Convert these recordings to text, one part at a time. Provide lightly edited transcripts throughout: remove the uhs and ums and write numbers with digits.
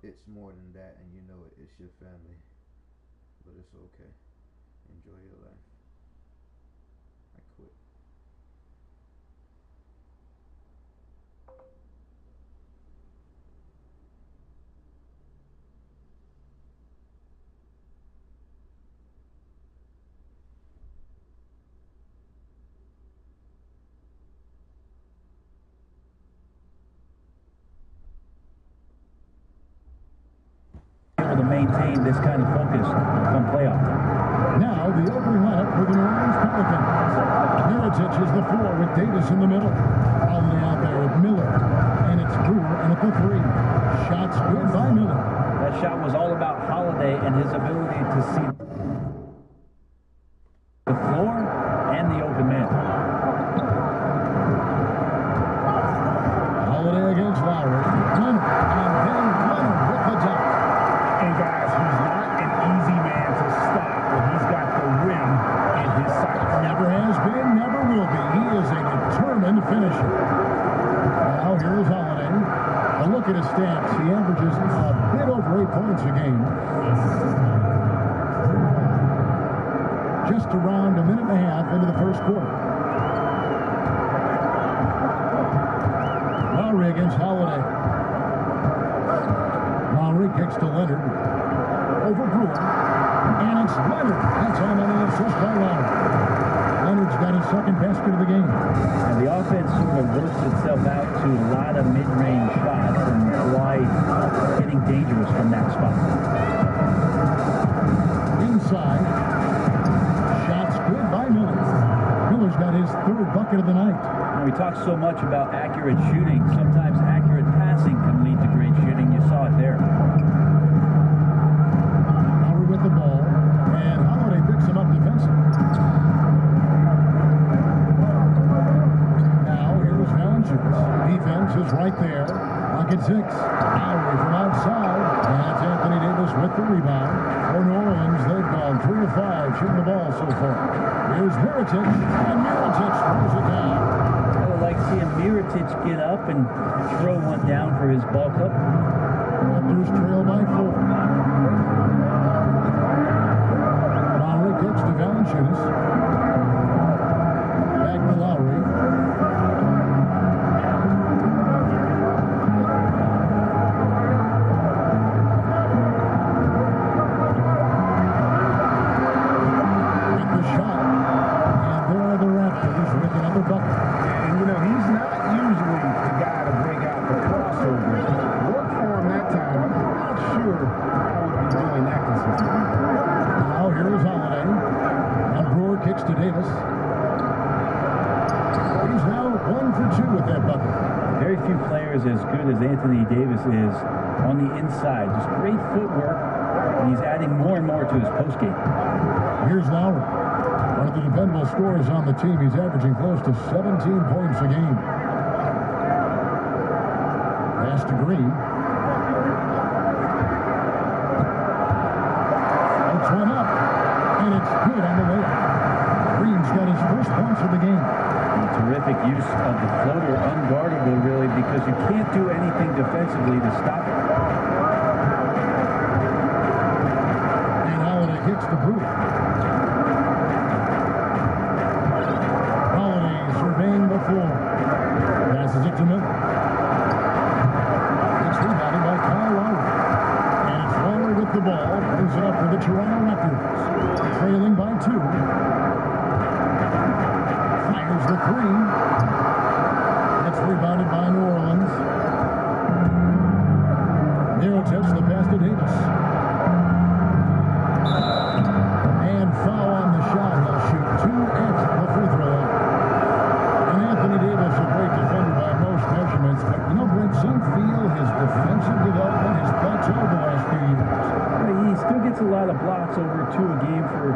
it's more than that, and you know it's your family. But it's okay. Enjoy your life. I quit. Able to maintain this kind of focus come playoff time. Now the opening lineup for the New Orleans Pelicans. Mirotic is the 4 with Davis in the middle. Holiday out there with Miller. And it's Brewer and at the 3. Shots good by Miller. That shot was all about Holiday and his ability to see the floor and the open man. Holiday against Lowry. Leonard. And then Leonard with the dunk. And guys, he's not an easy man to stop when he's got the rim in his sights. Never has been, never will be. He is a determined finisher. Now here is Holiday. A look at his stats. He averages a bit over 8 points a game. Just around a minute and a half into the first quarter. Lowry against Holiday. Lowry kicks to Leonard. Over Brewer. And it's Leonard. That's how many assists by Lowry. Leonard's got his second basket of the game. And the offense sort of works itself out to a lot of mid-range shots, and Kawhi getting dangerous from that spot. Inside. Shots good by Miller. Miller's got his 3rd bucket of the night. Now, we talk so much about accurate shooting. Sometimes accurate passing can lead to great shooting. You saw it there. Lowry with the ball. And Holiday picks him up defensively. Now here's Valanciunas. Defense is right there. Pocket 6. Lowry from outside. And it's Anthony Davis with the rebound. For New Orleans, they've gone 3 of 5 shooting the ball so far. Here's Mirotic. And Mirotic throws it down. I would like seeing Mirotic get up and throw one down for his bulk up. Raptors trail by 4. Lowry kicks to Valanciunas. Back to Lowry. With the shot. And there are the Raptors with another bucket. And, you know, he's not usually the guy to break out the crossovers. Work for him that time. I'm not sure I would be doing that consistently. Now here is Holiday. And Brewer kicks to Davis. He's now 1 for 2 with that bucket. Very few players as good as Anthony Davis is on the inside. Just great footwork, and he's adding more and more to his postgame. Here's Lowry. One of the dependable scorers on the team. He's averaging close to 17 points a game. Pass to Green. It's one up. And it's good on the layup. Green's got his first points of the game. A terrific use of the floater, unguardable really, because you can't do anything defensively to stop it. And Holiday kicks to Brewer. Holiday surveying the floor. Passes it to Miller. It's rebounded by Kyle Lowry. And it's Lowry with the ball. Brings it up for the Toronto Raptors. Trailing by 2. Fires the 3. That's rebounded by New Orleans. Mirotic the pass to Davis. And foul on the shot. He'll shoot 2 at the free throw line. And Anthony Davis, a great defender by most measurements. But, you know, Brent, some feel his defensive development has plateaued the last few years. He still gets a lot of blocks, over 2 a game for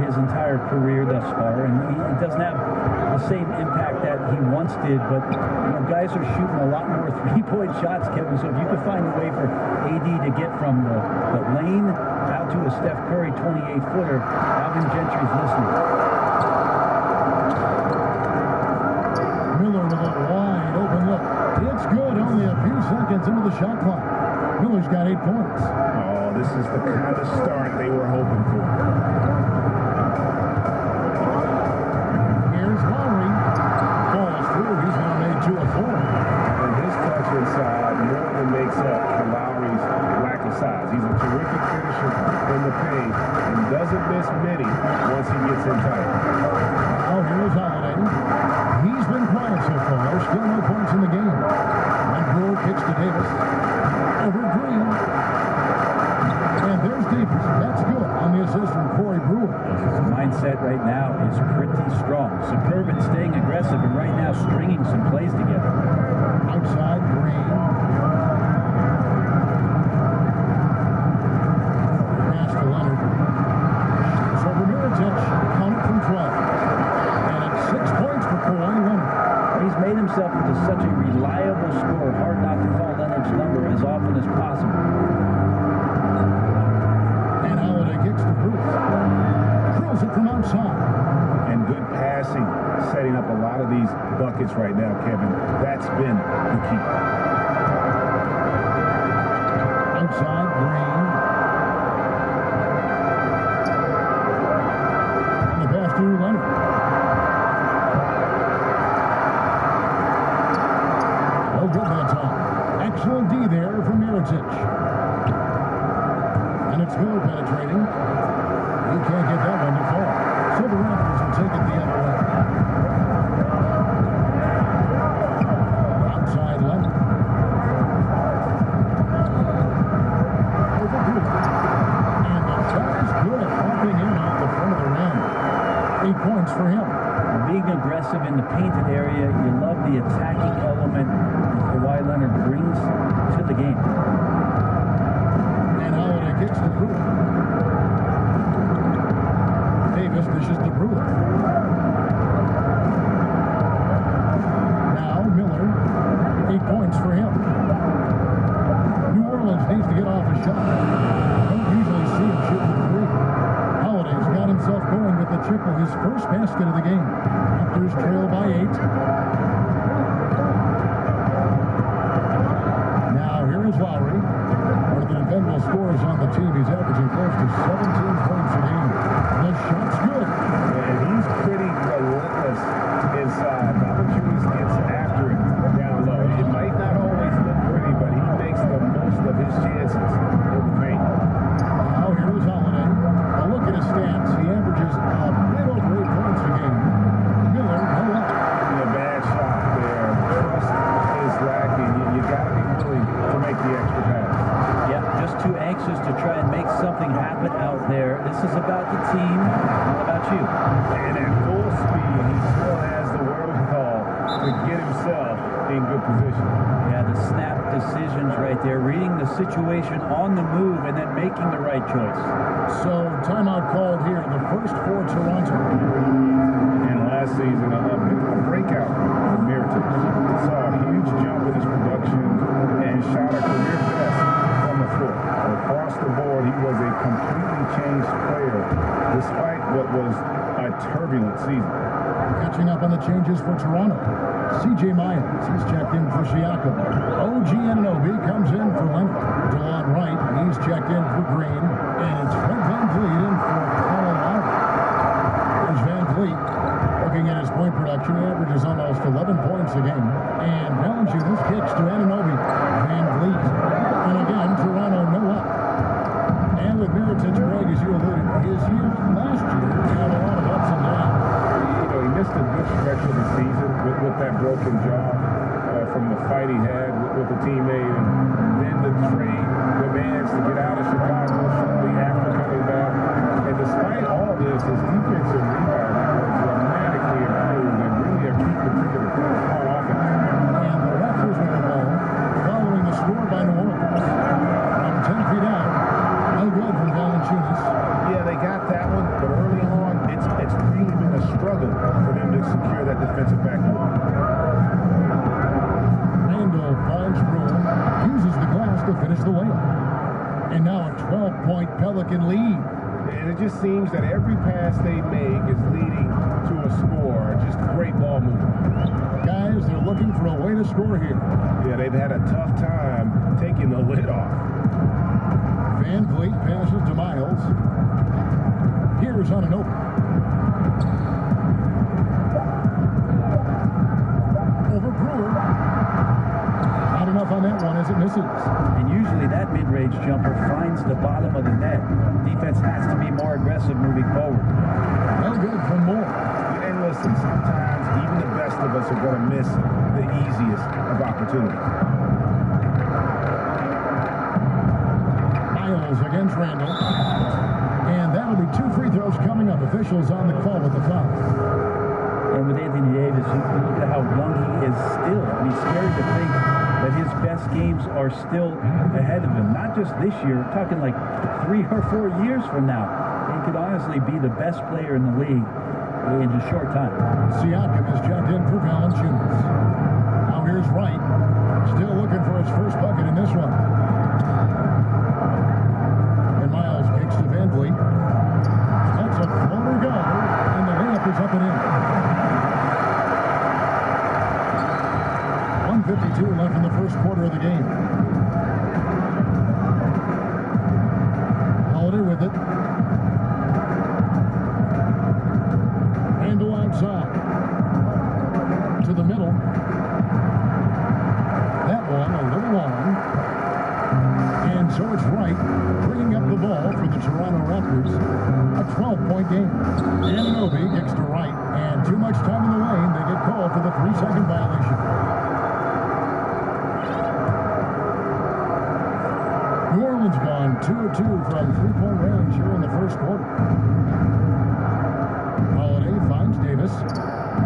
his entire career thus far, and he doesn't have the same impact that he once did, but you know, guys are shooting a lot more three-point shots, Kevin, so if you could find a way for AD to get from the lane out to a Steph Curry 28-footer, Alvin Gentry's listening. Miller with a wide open look. It's good, only a few seconds into the shot clock. Miller's got 8 points. Oh, this is the kind of start they were hoping for. Here's Lowry. Falls through. He's now made 2 of 4. And his touch inside more than makes up for Lowry's lack of size. He's a terrific finisher in the paint and doesn't miss many once he gets in tight. Now here's Holiday. He's been quiet so far. Still no points in the game. And Brewer kicks to Davis. Over Green. And there's Davis. That's good on the assist from Corey Brewer. His mindset right now is pretty strong. Superb at staying aggressive and right now stringing some plays together. Outside Green. Pass to Leonard. So Ramirez counted from 12. And it's 6 points for Kawhi Leonard. He's made himself into such a reliable scorer. Hard not to call Leonard's number as often as possible. And Holiday kicks to Bruce. Drills it from outside. And good passing, setting up a lot of these buckets right now, Kevin. That's been the key. Outside Green. And the pass to Leonard. No good that time. Excellent D there from Mirotic. And it's Miller penetrating. He can't get that one to fall. So the Raptors will take it the other way. Outside Leonard. Over Bruce. And the shot is good. Popping in off the front of the rim. 8 points for him. Being aggressive in the painted area, you love the attacking element that Kawhi Leonard brings to the game. And Holiday kicks to Brewer. Davis dishes to Brewer. Now Miller, 8 points for him. New Orleans needs to get off a shot. Don't usually see him shooting the three. Holiday's got himself going with the triple, his first basket of the game. Raptors trail by 8. Now here is Lowry. One of the dependable scorers on the team. He's averaging close to 17 points a game. The shot's good. And he's pretty relentless inside. Valanciunas gets after it down low. It might not always look pretty, but he makes the most of his chances in the paint. Now here is Holiday. A look at his stats. He averages a bit over 8 points a game. Miller, no luck. A bad shot there. Trust is lacking. You got to be willing to make the extra pass. Yeah, just too anxious to try and make something happen out there. This is about the team, not about you. And at full speed, he still has the wherewithal to get himself in good position. Yeah, the snap decisions right there, reading the situation on the move and then making the right choice. So timeout called here. The first for Toronto. And last season, a breakout for Mirotic. Saw a huge jump in his production and shot a career best from the floor. Across the board, he was a completely changed player despite what was a turbulent season. Catching up on the changes for Toronto. C.J. Myers, he's checked in for Siakam. OG Anunoby comes in for Leonard. DeLon Wright, he's checked in for Green. And it's Fred VanVleet in for Colorado. There's VanVleet. Looking at his point production, he averages almost 11 points a game. And Valanciunas kicks to Anunoby. VanVleet. And again, Toronto no up. And with Mirotic, Greg, as you alluded, his year last year had a lot of ups and downs. He missed a good stretch of the season with that broken jaw from the fight he had with the teammate, and then the trade demands to get out of Chicago shortly after coming back. And despite all this, his defensive rebounding was dramatically improved and really a key contributor on offense. And the Raptors with the ball, following the score by New Orleans. From 10 feet out, no good from Valanciunas. Yeah, they got that one, but early on, it's really been a struggle for them to secure that defensive backboard. Randall finds room, uses the glass to finish the layup. And now a 12-point Pelican lead. And it just seems that every pass they make is leading to a score. Just great ball movement. Guys, they're looking for a way to score here. Yeah, they've had a tough time taking the lid off. Van Vliet passes to Miles. Here's on an open. Over Brewer. Not enough on that one as it misses. And usually that mid-range jumper finds the bottom of the net. Defense has to be more aggressive moving forward. No good from Moore. And listen, sometimes even the best of us are going to miss the easiest of opportunities. Miles against Randall. And that'll be 2 free throws coming up. Officials on the call with the foul. And with Anthony Davis, you look at how young he is still. I mean, scary to think that his best games are still ahead of him. Not just this year, we're talking like 3 or 4 years from now. He could honestly be the best player in the league in a short time. Siakam is checked in for Valanciunas. Now here's Wright. Still looking for his first bucket in this one. And Miles kicks to Van Vliet. That's a floater goal, and the layup is up and in. 1:52 left in the first quarter of the game. Holiday with it. Handle outside. To the middle. That one a little long. And so it's Wright bringing up the ball for the Toronto Raptors. A 12-point game. Anunoby kicks to Wright, and too much time in the lane. They get called for the 3-second violation. New Orleans gone 2 of 2 from 3-point range here in the first quarter. Holiday finds Davis.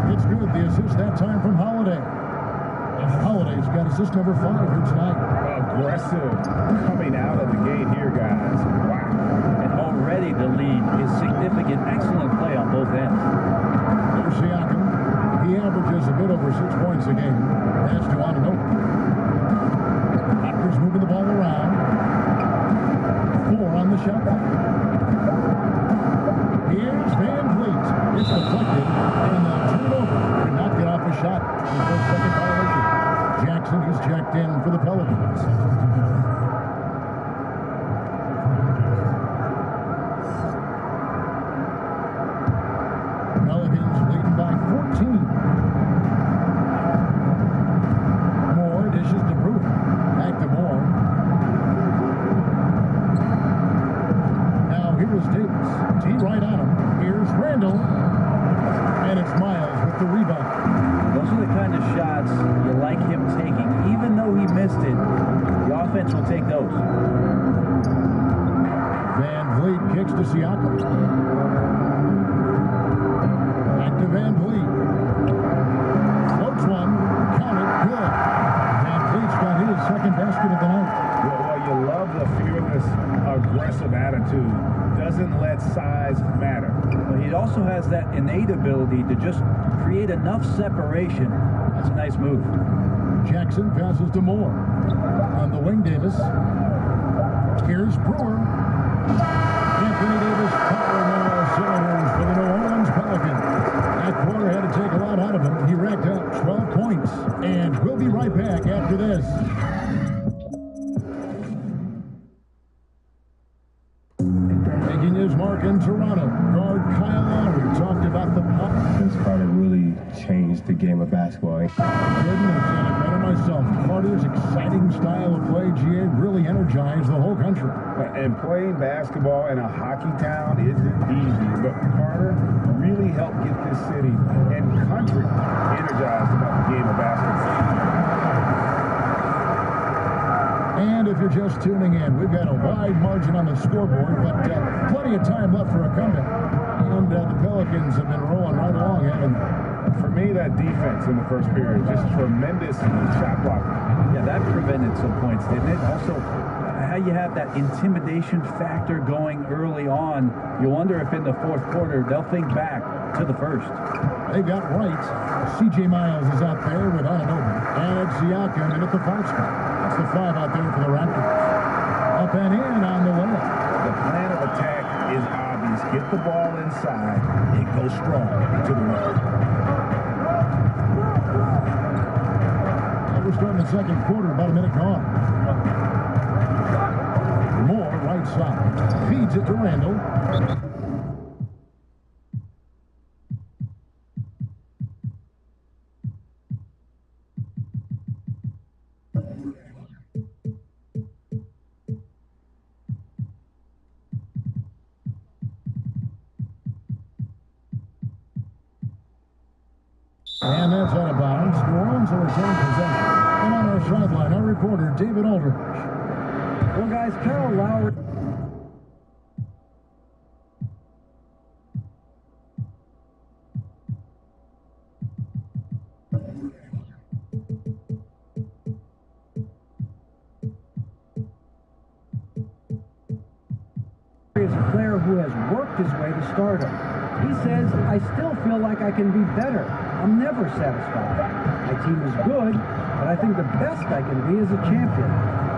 It's good. The assist that time from Holiday. And Holiday's got assist number 5 here tonight. Aggressive coming out of the gate here, guys. Wow. And already the lead is significant. Excellent play on both ends. There's Siakam. He averages a bit over 6 points a game. That's to Anunoby. Raptors moving the ball around. 4 on the shot clock. Here's Van Vliet. It's deflected, and they'll turn it over. Could not get off a shot in the first second violation. Jackson is checked in for the Pelicans. Pelicans leading by 14. Moore dishes to Brewer. Back to Moore. Now here's Davis. T right on him. Here's Randall. And it's Miles with the rebound. Those are the kind of shots you like him taking. Even though he missed it, the offense will take those. Van Vliet kicks to Siakam. Back to Van Vliet. Floats one. Count it. Good. Van Vliet's got his second basket of the night. Well, you love the fearless, aggressive attitude. Doesn't let size matter. But he also has that innate ability to just create enough separation. That's a nice move. Jackson passes to Moore. On the wing, Davis. Here's Brewer. Anthony Davis firing on all cylinders for the New Orleans Pelicans. That quarter had to take a lot out of him. He racked up 12 points. And we'll be right back after this. Making his mark in Toronto. Guard Kyle Lowry talked about the pop. This Carter really changed the game of basketball. Couldn't have said it better myself. Carter's exciting style of play, GA, really energized the whole country. And playing basketball in a hockey town isn't easy, but Carter really helped get this city and country energized about the game of basketball. And if you're just tuning in, we've got a wide margin on the scoreboard, but plenty of time left for a comeback. And the Pelicans have been rolling right along, haven't they? For me, that defense in the first period, just tremendous shot blocking. Yeah, that prevented some points, didn't it? Also, how you have that intimidation factor going early on, you wonder if in the fourth quarter they'll think back to the first. They've got Wright. C.J. Miles is out there with Anunoby. And Siakam in at the 5 spot. That's the 5 out there for the Raptors. Up and in on the layup. The plan of attack is obvious. Get the ball inside and go strong to the rim. right, we're starting the second quarter, about a minute gone. Moore, right side. Feeds it to Randall. And that's out of bounds. New Orleans will return possession. And on our sideline, our reporter, David Aldrich. Well, guys, Kyle Lowry. Is a player who has worked his way to stardom. He says, I still feel like I can be better. I'm never satisfied. My team is good, but I think the best I can be is a champion.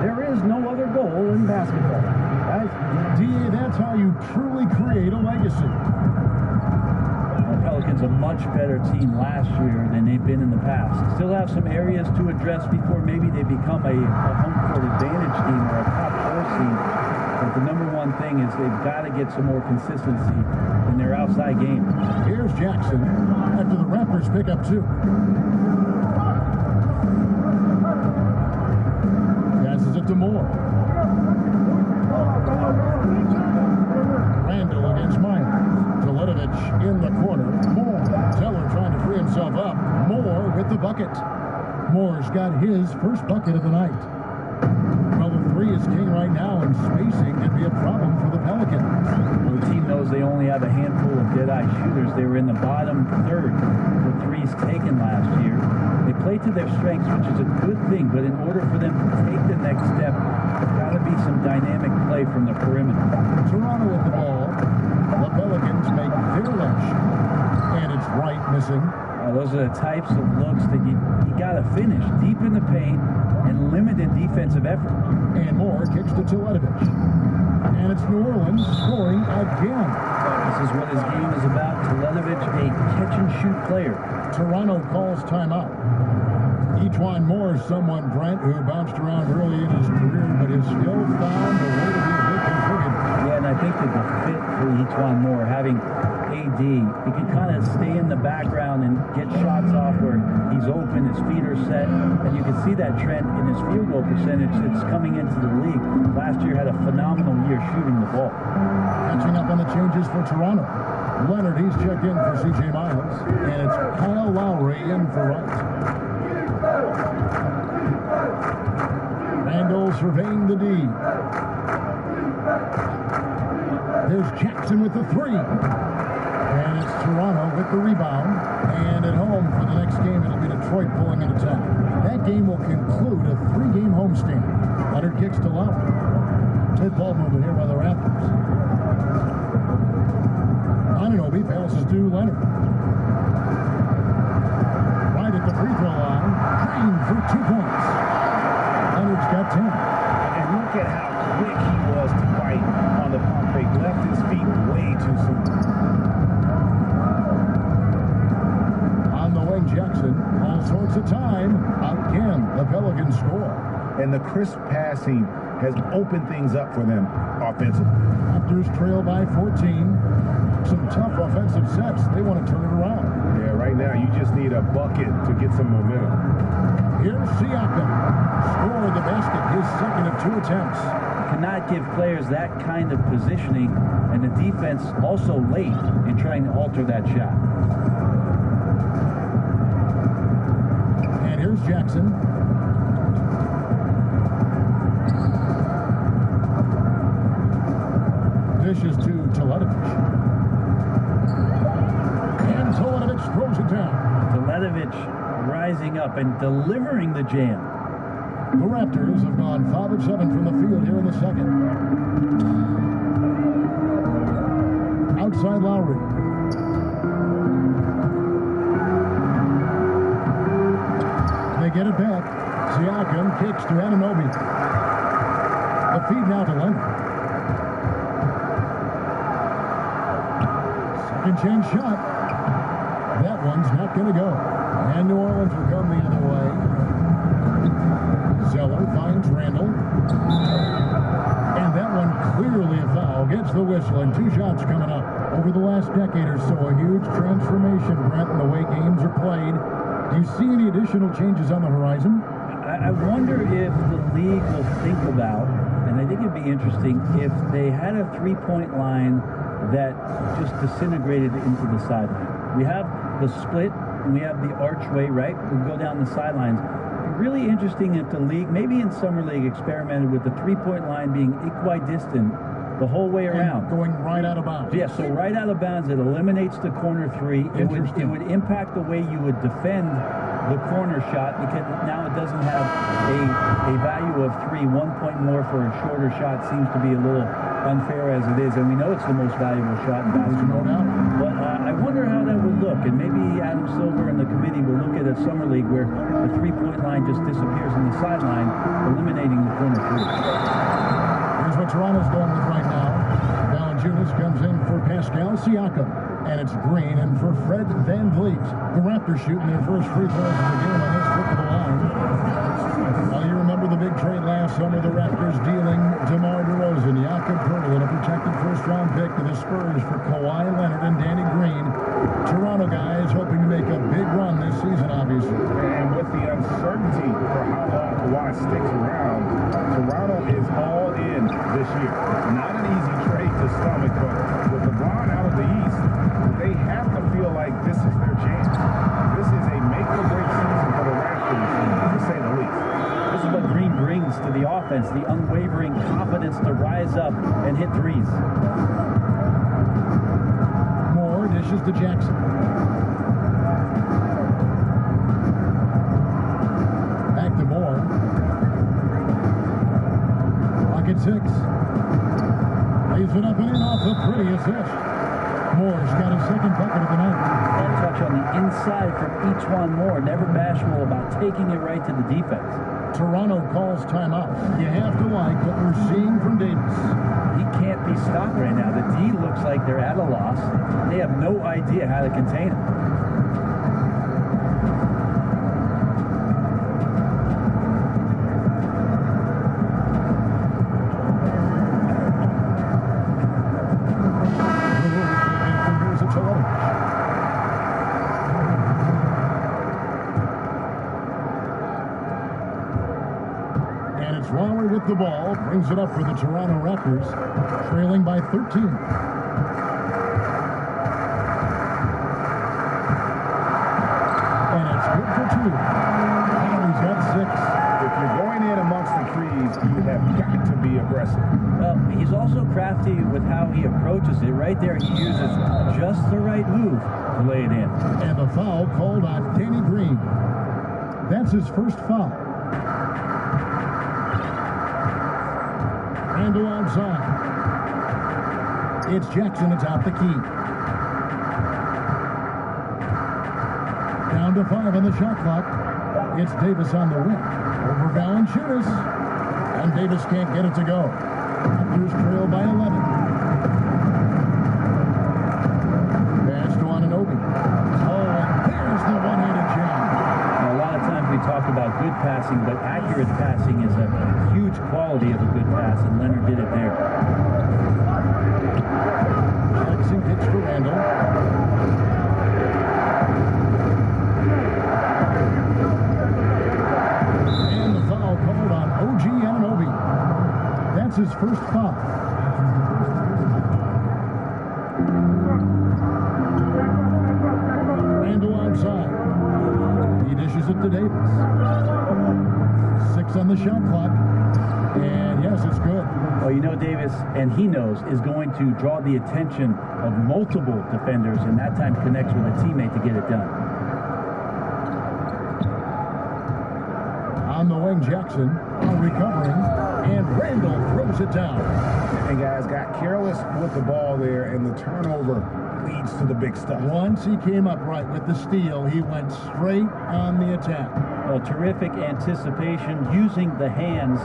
There is no other goal in basketball. Guys, D.A., that's how you truly create a legacy. the Pelicans a much better team last year than they've been in the past. Still have some areas to address before maybe they become a home court advantage team or a top 4 seed. But the number one thing is they've got to get some more consistency in their outside game. Here's Jackson after the Raptors pick up 2. Passes it to Moore. Randall against Myers. Teletovich in the corner. Moore. Zeller trying to free himself up. Moore with the bucket. Moore's got his first bucket of the night. Well, the 3 is king right now, and spacing can be a problem for the Pelicans. Well, the team knows they only have a handful of dead-eye shooters. They were in the bottom third with 3s taken last year. They play to their strengths, which is a good thing, but in order for them to take the next step, there's got to be some dynamic play from the perimeter. Toronto with the ball. The Pelicans make their lunch, and it's Wright missing. Those are the types of looks that you got to finish deep in the paint and limited defensive effort. And Moore kicks to Teletovich. And it's New Orleans scoring again. This is what his game is about. Teletovich, a catch-and-shoot player. Toronto calls timeout. Etuan Moore is someone, Brent, who bounced around early in his career, but has still found a way to be a big contributor. Yeah, and I think that the fit for Etuan Moore, having AD, he can kind of stay in the background and get shots off where he's open, his feet are set, and you can see that trend in his field goal percentage that's coming into the league. Last year had a phenomenal year shooting the ball. Catching up on the changes for Toronto. Leonard, he's checked in for C.J. Miles, and it's Kyle Lowry in for Wright. Randall surveying the D. There's Jackson with the 3. And it's Toronto with the rebound. And at home for the next game, it'll be Detroit pulling into town. That game will conclude a 3-game homestand. Leonard kicks to Lowry. Good ball movement here by the Raptors. Ananobi passes to Leonard. Right at the free throw line. Green for 2 points. Leonard's got 10. And look at how quick he was to fight on the pump fake. Left his feet way too soon. On the wing, Jackson. All sorts of time. Again, the Pelicans score. And the crisp passing has opened things up for them offensively. Raptors trail by 14. Some tough offensive sets. They want to turn it around. Yeah, right now you just need a bucket to get some momentum. Here's Siakam. Score the basket, his second of 2 attempts. Cannot give players that kind of positioning, and the defense also late in trying to alter that shot. And here's Jackson. Dishes to Teletovich. And Teletovich throws it down. Teletovich rising up and delivering the jam. The Raptors have gone 5 of 7 from the field here in the second. Outside Lowry. They get it back. Siakam kicks to Anunoby. The feed now to Leonard. Second chance shot. That one's not going to go. And New Orleans will come the other way. the whistle, and 2 shots coming up. Over the last decade or so, a huge transformation, Brent, in the way games are played. Do you see any additional changes on the horizon? I wonder if the league will think about, and I think it'd be interesting, if they had a three-point line that just disintegrated into the sideline. We have the split, and we have the archway, right? We go down the sidelines. Really interesting if the league, maybe in Summer League, experimented with the three-point line being equidistant the whole way around. And going right out of bounds. Yeah, so right out of bounds, it eliminates the corner three. It would impact the way you would defend the corner shot, because now it doesn't have a value of 3. 1 point more for a shorter shot seems to be a little unfair as it is, and we know it's the most valuable shot in basketball. No doubt. But I wonder how that would look, and maybe Adam Silver and the committee will look at a Summer League where the three-point line just disappears in the sideline, eliminating the corner three. Here's what Toronto's going with right now. Valanciunas comes in for Pascal Siakam. And it's Green, and for Fred Van Vliet. The Raptors shooting their first free throws of the game on this trip to the line. Well, you remember the big trade last summer, the Raptors dealing DeMar DeRozan, Jakob Poeltl, and a protected first-round pick to the Spurs for Kawhi Leonard and Danny Green. Toronto guys hoping to make a big run this season, obviously. And with the uncertainty for how long Kawhi sticks around, Toronto is all in this year. Not an easy trade to stomach, but with LeBron out of the East, they have to feel like this is their chance. This is a make-or-break season for the Raptors, to say the least. This is what Green brings to the offense, the unwavering confidence to rise up and hit threes. Moore dishes to Jackson. Back to Moore. Clock at 6. Lays it up and in off the pretty assist. Moore's got his second bucket of the night. That touch on the inside from each one more. Never bashful about taking it right to the defense. Toronto calls timeout. You have to like what we're seeing from Davis. He can't be stopped right now. The D looks like they're at a loss. They have no idea how to contain him. With the ball, brings it up for the Toronto Raptors, trailing by 13. And it's good for 2. He's got 6. If you're going in amongst the trees, you have got to be aggressive. Well, he's also crafty with how he approaches it. Right there, he uses just the right move to lay it in. And the foul called on Danny Green. That's his first foul. Randall outside. It's Jackson atop the key. Down to 5 on the shot clock. It's Davis on the wing. Over Valanciunas. And Davis can't get it to go. Raptors trail by 11. Pass to Anunoby. Oh, and there's the one-handed jam. Now, a lot of times we talk about good passing, but accurate passing is a huge quality of a good pass, and Leonard did it there. Jackson hits for Randall. And the foul called on OG Anunoby. That's his first foul. Randall outside. He dishes it to Davis. 6 on the shot clock. And yes, it's good. Well, you know, Davis, and he knows, is going to draw the attention of multiple defenders, and that time connects with a teammate to get it done. On the wing, Jackson recovering, and Randall throws it down. And guys got careless with the ball there, and the turnover leads to the big stuff. Once he came up right with the steal, he went straight on the attack. Well, terrific anticipation using the hands.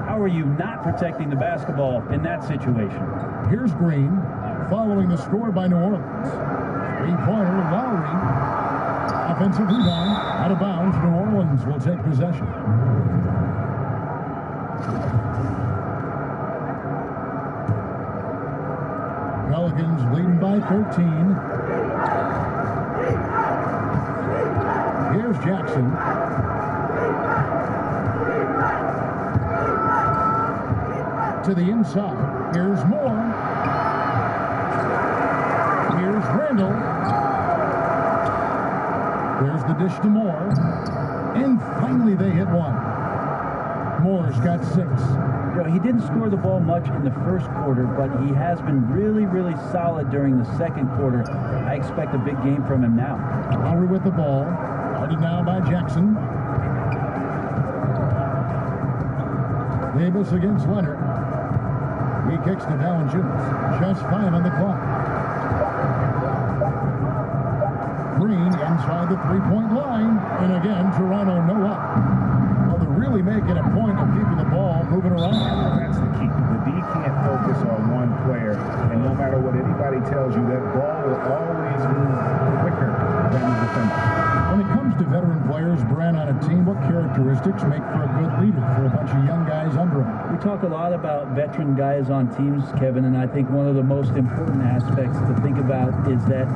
How are you not protecting the basketball in that situation? Here's Green following the score by New Orleans. Three-pointer, Lowry. Offensive rebound, out of bounds. New Orleans will take possession. Pelicans leading by 13. Here's Jackson. To the inside. Here's Moore. Here's Randall. There's the dish to Moore. And finally they hit one. Moore's got 6. You know, he didn't score the ball much in the first quarter, but he has been really, really solid during the second quarter. I expect a big game from him now. Lowry with the ball. Guarded now by Jackson. Davis against Leonard. He kicks to Valanciunas. Just 5 on the clock. Green inside the three-point line. And again, Toronto no up. Well, they're really making a point of keeping the ball moving around. That's the key. The D can't focus on one player, and no matter what anybody tells you, that ball will always move quicker than the defender. When it comes to veteran players, Brand, on a team, what characteristics make for a good leader for a bunch of young guys under him? We talk a lot about veteran guys on teams, Kevin, and I think one of the most important aspects to think about is that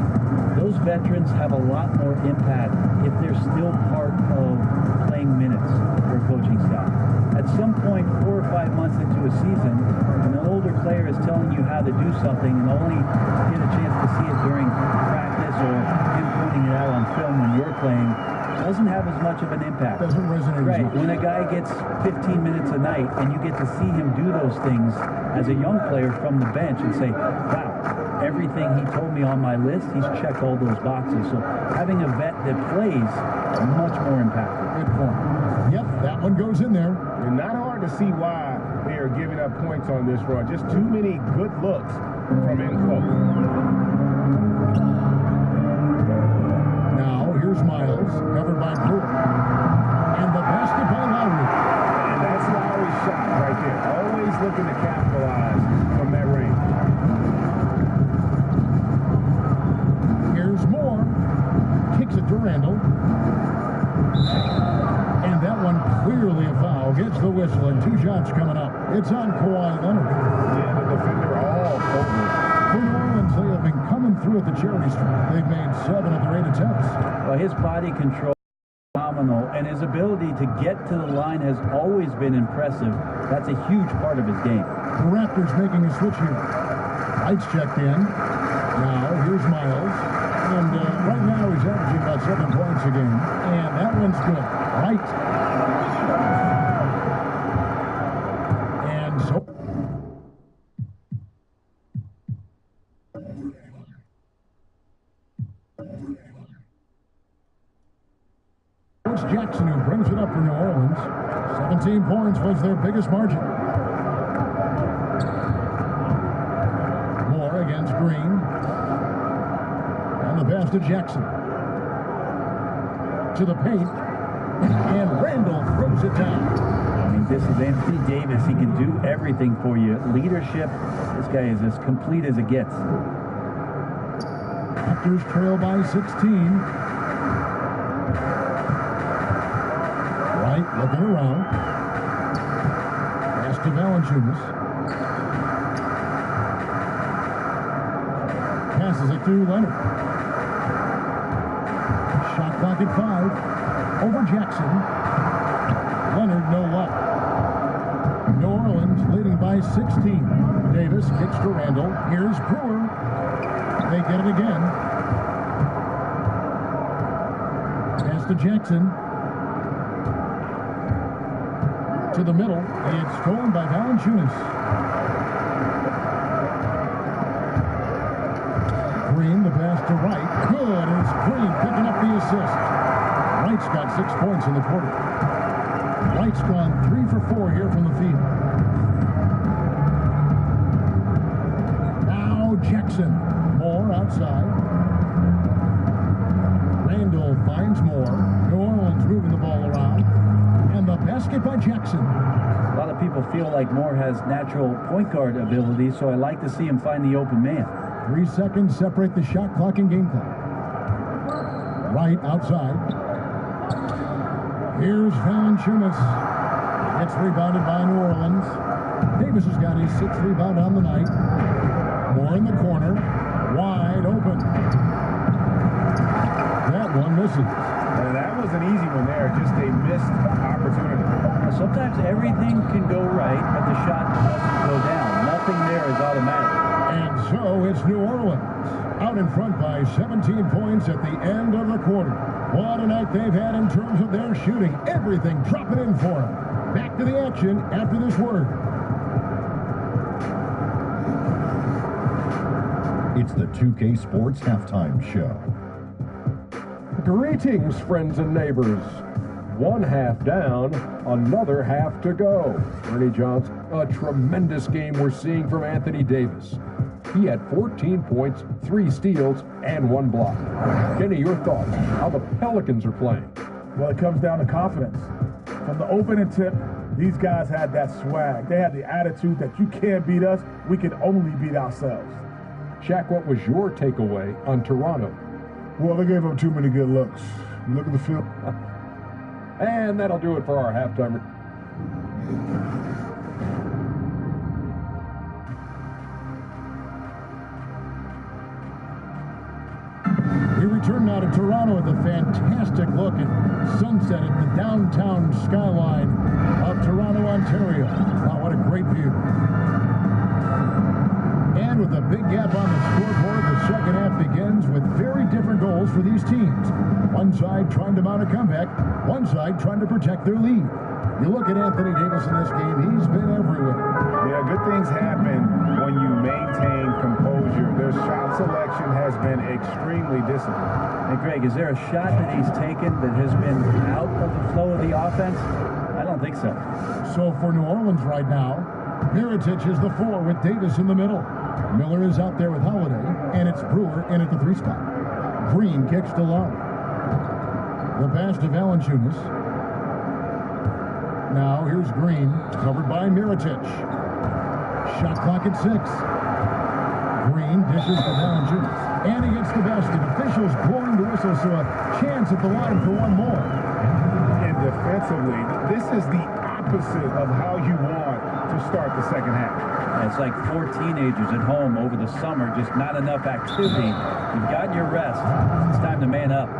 those veterans have a lot more impact if they're still part of playing minutes for a coaching staff. At some point, 4 or 5 months into a season, when an older player is telling you how to do something and only get a chance to see it during practice or him pointing it out on film when you're playing, doesn't have as much of an impact. Doesn't resonate as Right. much. When a guy gets 15 minutes a night and you get to see him do those things as a young player from the bench and say, wow, everything he told me on my list, he's checked all those boxes. So having a vet that plays is much more impactful. Good point. Yep, that one goes in there. And not hard to see why they are giving up points on this run. Just too many good looks from in close. Now, here's Miles, covered by Brewer. And the basket by Lowry. And that's Lowry's shot right there. Always looking to capitalize from that range. Here's Moore. Kicks it to Randall. And that one clearly a foul. Gets the whistle and 2 shots coming up. It's on Kawhi Leonard. Yeah, the defender all over. For New Orleans, they have been coming through at the charity stripe. They've made 7 of their 8 attempts. Well, his body control is phenomenal, and his ability to get to the line has always been impressive. That's a huge part of his game. The Raptors making a switch here. Lights checked in. Now, here's Miles. And right now, he's averaging about 7 points a game. And that one's good. Right. And so... It's Jackson who brings it up for New Orleans. 17 points was their biggest margin. Moore against Green. And the pass to Jackson. To the paint. And Randall throws it down. I mean, this is Anthony Davis. He can do everything for you. Leadership, this guy is as complete as it gets. Raptors trail by 16. Right, looking around. Pass to Valanciunas. Passes it to Leonard. Shot clock at 5. Over Jackson. Leonard, no luck. New Orleans leading by 16. Davis kicks to Randall. Here's Brewer. They get it again. Pass to Jackson. To the middle. It's stolen by Valanciunas. Green, the pass to Wright. Good. It's Green picking up the assist. Wright's got 6 points in the quarter. Wright's gone 3 for 4 here from the field. Now Jackson. Moore outside. Randall finds Moore. New Orleans moving the ball around. And the basket by Jackson. A lot of people feel like Moore has natural point guard ability, so I like to see him find the open man. 3 seconds separate the shot clock and game clock. Right outside. Here's Valanciunas. It's rebounded by New Orleans. Davis has got his 6th rebound on the night. Moore in the corner. Wide open. That one misses. And that was an easy one there. Just a missed opportunity. Sometimes everything can go right, but the shot doesn't go down. Nothing there is automatic. And so it's New Orleans out in front by 17 points at the end of the quarter. What a night they've had in terms of their shooting. Everything dropping in for them. Back to the action after this word. It's the 2K Sports Halftime Show. Greetings, friends and neighbors. One half down, another half to go. Ernie Johnson, a tremendous game we're seeing from Anthony Davis. He had 14 points, 3 steals, and 1 block. Kenny, your thoughts? How the Pelicans are playing? Well, it comes down to confidence. From the opening tip, these guys had that swag. They had the attitude that you can't beat us, we can only beat ourselves. Shaq, what was your takeaway on Toronto? Well, they gave up too many good looks. You look at the film. And that'll do it for our halftime. We return now to Toronto with a fantastic look at sunset at the downtown skyline of Toronto, Ontario. Wow, what a great view. And with a big gap on the scoreboard, the second half begins with very different goals for these teams. One side trying to mount a comeback, one side trying to protect their lead. You look at Anthony Davis in this game, he's been everywhere. Yeah, good things happen when you maintain composure. Their shot selection has been extremely disciplined. And Greg, is there a shot that he's taken that has been out of the flow of the offense? I don't think so. So for New Orleans right now, Mirotic is the 4 with Davis in the middle. Miller is out there with Holiday, and it's Brewer in at the 3 spot. Green kicks to Long. The pass to Valanciunas. Now here's Green, covered by Mirotic. Shot clock at 6. Green dishes to Valanciunas, and he gets the basket. Officials blowing the whistle, so a chance at the line for one more. And defensively, this is the opposite of how you want to start the second half. It's like 4 teenagers at home over the summer, just not enough activity. You've gotten your rest. It's time to man up.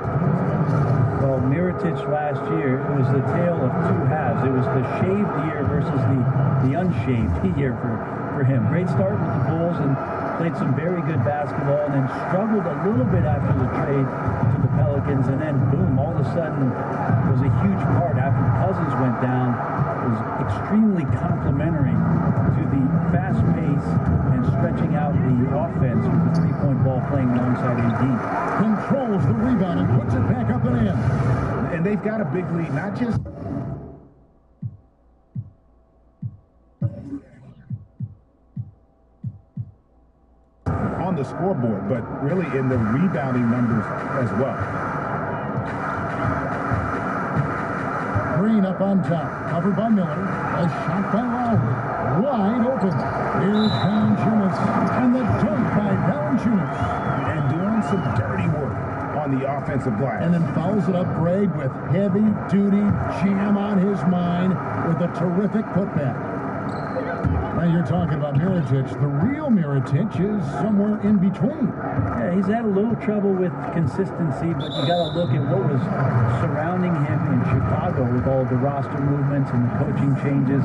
Well, Mirotic last year, it was the tale of 2 halves. It was the shaved year versus the unshaved year for him. Great start with the Bulls and played some very good basketball, and then struggled a little bit after the trade to the Pelicans, and then boom, all of a sudden was a huge part after Cousins went down. It was extremely complimentary to the fast pace and stretching out the offense with the 3-point ball playing alongside AD. Controls the rebound and puts it back up and in. And they've got a big lead, not just on the scoreboard, but really in the rebounding numbers as well. Green up on top, covered by Miller. A shot by Lowry. Wide open. Here's Valanciunas. And the dunk by Valanciunas. And doing some dirty work on the offensive glass. And then fouls it up Greg with heavy-duty jam on his mind with a terrific putback. Now you're talking about Mirotic. The real Mirotic is somewhere in between. Yeah, he's had a little trouble with consistency, but you got to look at what was surrounding him in Chicago with all the roster movements and the coaching changes,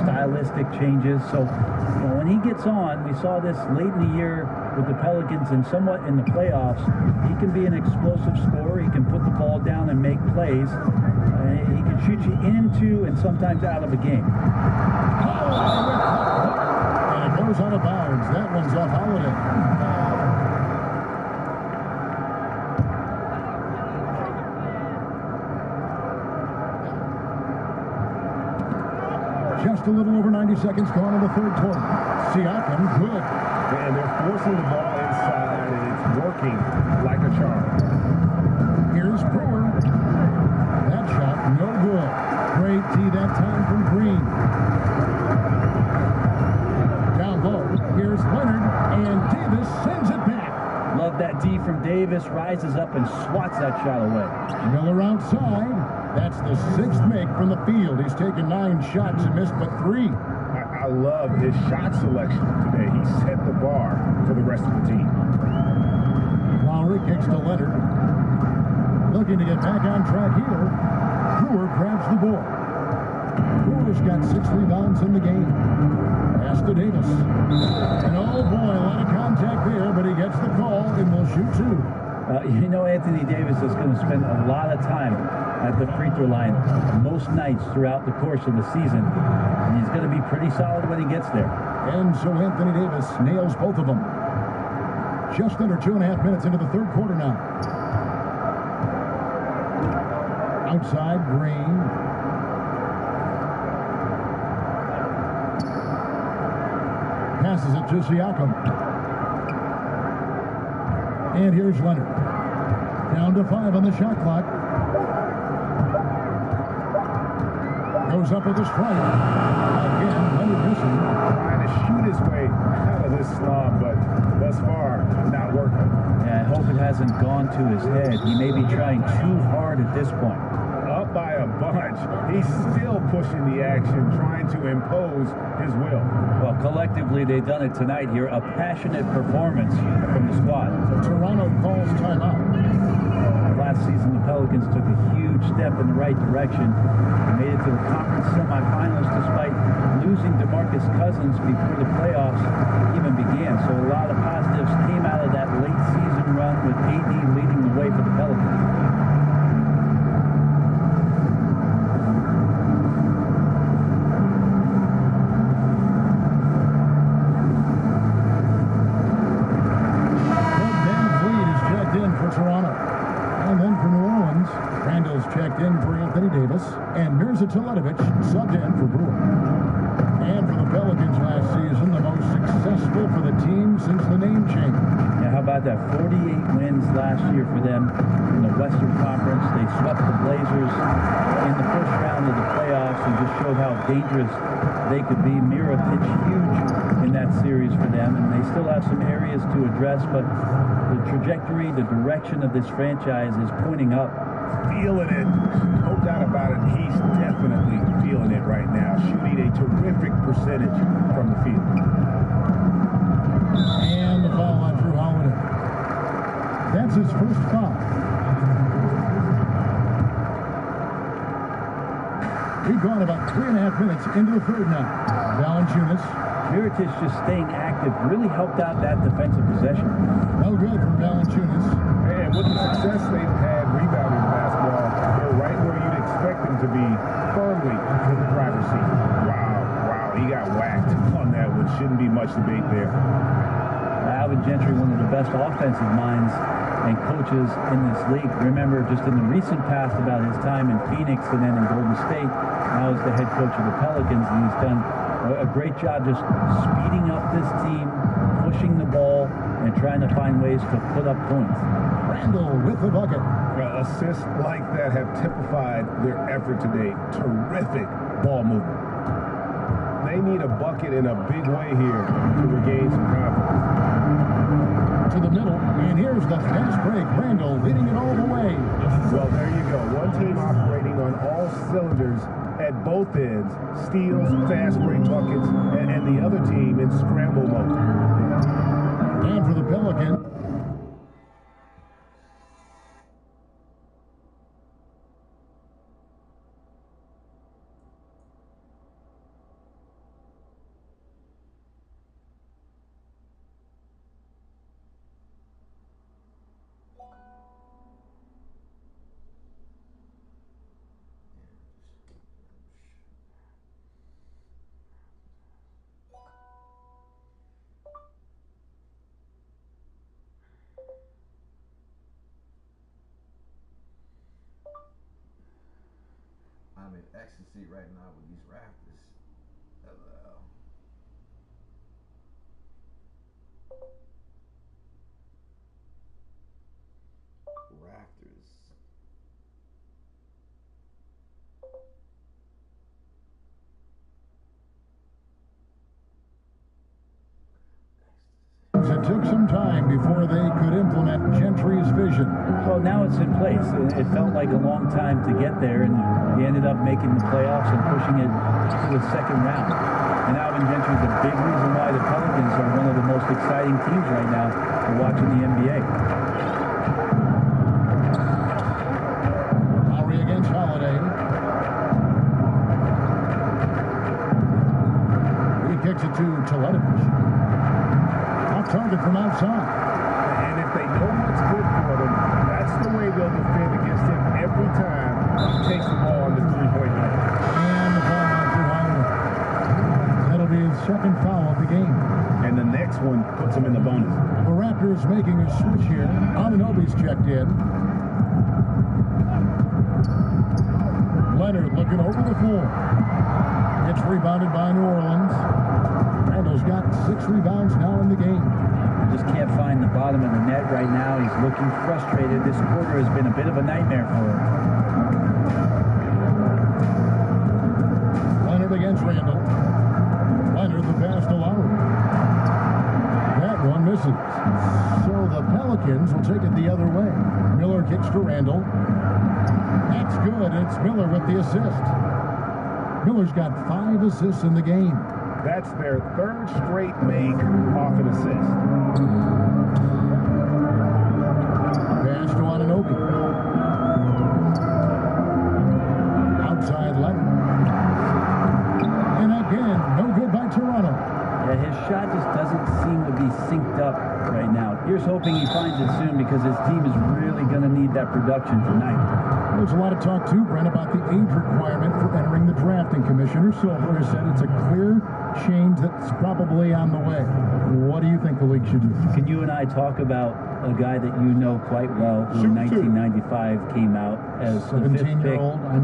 stylistic changes. So, you know, when he gets on, we saw this late in the year with the Pelicans and somewhat in the playoffs. He can be an explosive scorer. He can put the ball down and make plays. He can shoot you into and sometimes out of a game. And it goes out of bounds. That one's off Holiday. Just a little over 90 seconds gone in the third quarter. Siakam, good. And they're forcing the ball inside, and it's working like a charm. Here's Brewer. That shot, no good. Great D that time from Green. Down low, here's Leonard, and Davis sends it back. Love that D from Davis, rises up and swats that shot away. Miller outside. That's the 6th make from the field. He's taken 9 shots and missed but 3. I love his shot selection today. He set the bar for the rest of the team. Lowry kicks to Leonard. Looking to get back on track here. Brewer grabs the ball. Brewer's got 6 rebounds in the game. Pass to Davis. And oh boy, a lot of contact there, but he gets the call and will shoot 2. You know, Anthony Davis is going to spend a lot of time at the free throw line most nights throughout the course of the season. And he's going to be pretty solid when he gets there. And so Anthony Davis nails both of them. Just under 2.5 minutes into the third quarter now. Outside, Green. Passes it to Siakam. And here's Leonard. Down to 5 on the shot clock. Goes up with a strike. Again, Leonard missing. Trying to shoot his way out of this slump, but thus far, not working. Yeah, I hope it hasn't gone to his head. He may be trying too hard at this point. Up by a bunch. He's still pushing the action, trying to impose his will. Well, collectively, they've done it tonight here. A passionate performance from the squad. Toronto calls timeout. Last season, the Pelicans took a huge step in the right direction and made it to the conference semifinals despite losing DeMarcus Cousins before the playoffs even began. So a lot of positives came out of that late season run with AD leading the way for the Pelicans. Checked in for Anthony Davis, and Mirza Teletovic subbed in for Brewer. And for the Pelicans last season, the most successful for the team since the name change. Yeah, how about that? 48 wins last year for them in the Western Conference. They swept the Blazers in the first round of the playoffs and just showed how dangerous they could be. Mira pitched huge in that series for them, and they still have some areas to address, but the trajectory, the direction of this franchise is pointing up. Feeling it. No doubt about it. He's definitely feeling it right now. Shooting a terrific percentage from the field. And the foul on Drew Holiday. That's his first foul. We've gone about 3.5 minutes into the third now. Valanciunas. Mirotic just staying active really helped out that defensive possession. No good from Valanciunas. And with the success they've had rebounding the basketball, they're right where you'd expect them to be, firmly in the driver's seat. Wow, he got whacked on that one. Shouldn't be much debate there. Alvin Gentry, one of the best offensive minds and coaches in this league. Remember, just in the recent past about his time in Phoenix and then in Golden State, now he's the head coach of the Pelicans, and he's done a great job just speeding up this team, pushing the ball, and trying to find ways to put up points. Randall with the bucket. Assists like that have typified their effort today. Terrific ball movement. They need a bucket in a big way here to regain some confidence. To the middle, and here's the fast break. Randall leading it all the way. Well, there you go. One team operating on all cylinders at both ends. Steals, fast break buckets, and the other team in scramble mode. And for the Pelicans. I'm in ecstasy right now with these Raptors. LOL. Raptors. It took some time before they could implement Gentry's vision. Well, now it's in place. It felt like a long time to get there, and he ended up making the playoffs and pushing it to the second round. And Alvin Gentry is a big reason why the Pelicans are one of the most exciting teams right now for watching the NBA. Lowry against Holiday. He kicks it to Teletovich. Off target from outside. And if they know what's good for them, that's the way they'll defend against him every time he takes the ball on the three-point line. And the ball out to Holiday. That'll be his second foul of the game. And the next one puts him in the bonus. The Raptors making a switch here. Anunoby's checked in. Leonard looking over the floor. It's rebounded by New Orleans. Randall's got 6 rebounds now in the game. Just can't find the bottom of the net right now. He's looking frustrated. This quarter has been a bit of a nightmare for him. Leonard against Randall. Leonard the pass to Lowry. That one misses. So the Pelicans will take it the other way. Miller kicks to Randall. That's good. It's Miller with the assist. Miller's got 5 assists in the game. That's their third straight make off an assist. Pass to Anunoby. Outside Leonard. And again, no good by Toronto. Yeah, his shot just doesn't seem to be synced up right now. Here's hoping he finds it soon because his team is really going to need that production tonight. There's a lot of talk, too, Brent, about the age requirement for entering the draft, and Commissioner Silver has said it's a clear change that's probably on the way. What do you think the league should do? Can you and I talk about a guy that you know quite well who in 1995 came out as the 5th pick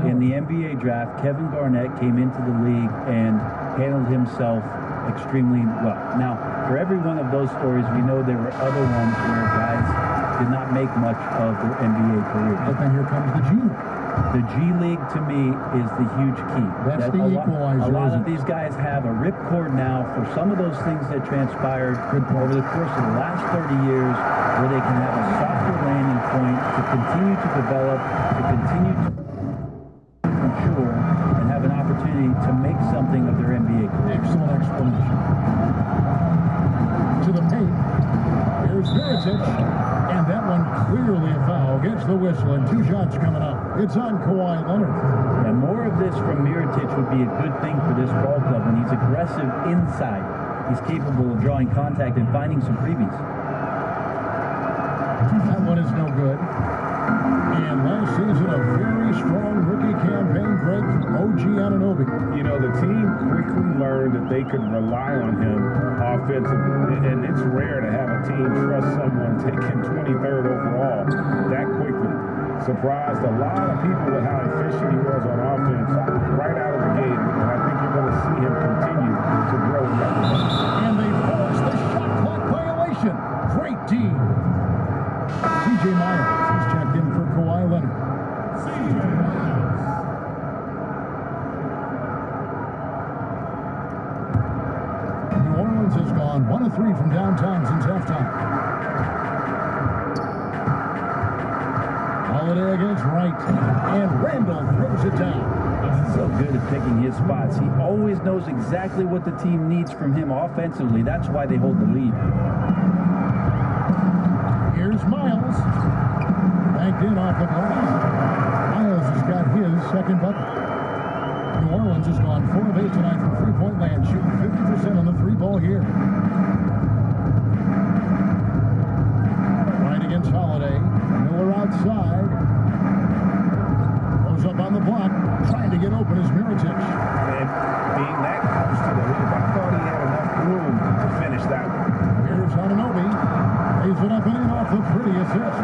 in the NBA draft? Kevin Garnett came into the league and handled himself extremely well. Now, for every one of those stories, we know there were other ones where guys did not make much of their NBA career. But then here comes the G League. The G League, to me, is the huge key. That's the equalizer. A lot of these guys have a ripcord now for some of those things that transpired over the course of the last 30 years where they can have a softer landing point to continue to develop, to continue to mature, and have an opportunity to make something of their NBA career. Excellent explanation. To the paint. Here's Mirotic. And that one clearly a foul. Gets the whistle, and 2 shots coming up. It's on Kawhi Leonard. And more of this from Mirotic would be a good thing for this ball club. When he's aggressive inside, he's capable of drawing contact and finding some freebies. That one is no good. And last season, a very strong rookie campaign, Greg, from OG Anunoby. You know, the team quickly learned that they could rely on him offensively. And it's rare to have a team trust someone taken 23rd overall that quickly. Surprised a lot of people with how efficient he was on offense right out of the gate. And I think you're going to see him continue to grow in that way. And they force the shot clock violation. Great D. C.J. Miles is checked in for Kawhi Leonard. New Orleans has gone 1 of 3 from downtown since halftime. Holiday against Wright, and Randall throws it down. He's so good at picking his spots. He always knows exactly what the team needs from him offensively. That's why they hold the lead. Here's Miles. Banked in off the glass. Miles has got his second bucket. New Orleans has gone 4 of 8 tonight from three-point land, shooting 50% on the 3-ball here. Right against Holiday. Miller outside. Goes up on the block. Trying to get open is Mirotic. And being that close to the hoop, I thought he had enough room to finish that one. Here's Anunoby. Lays it up and in off the pretty assist.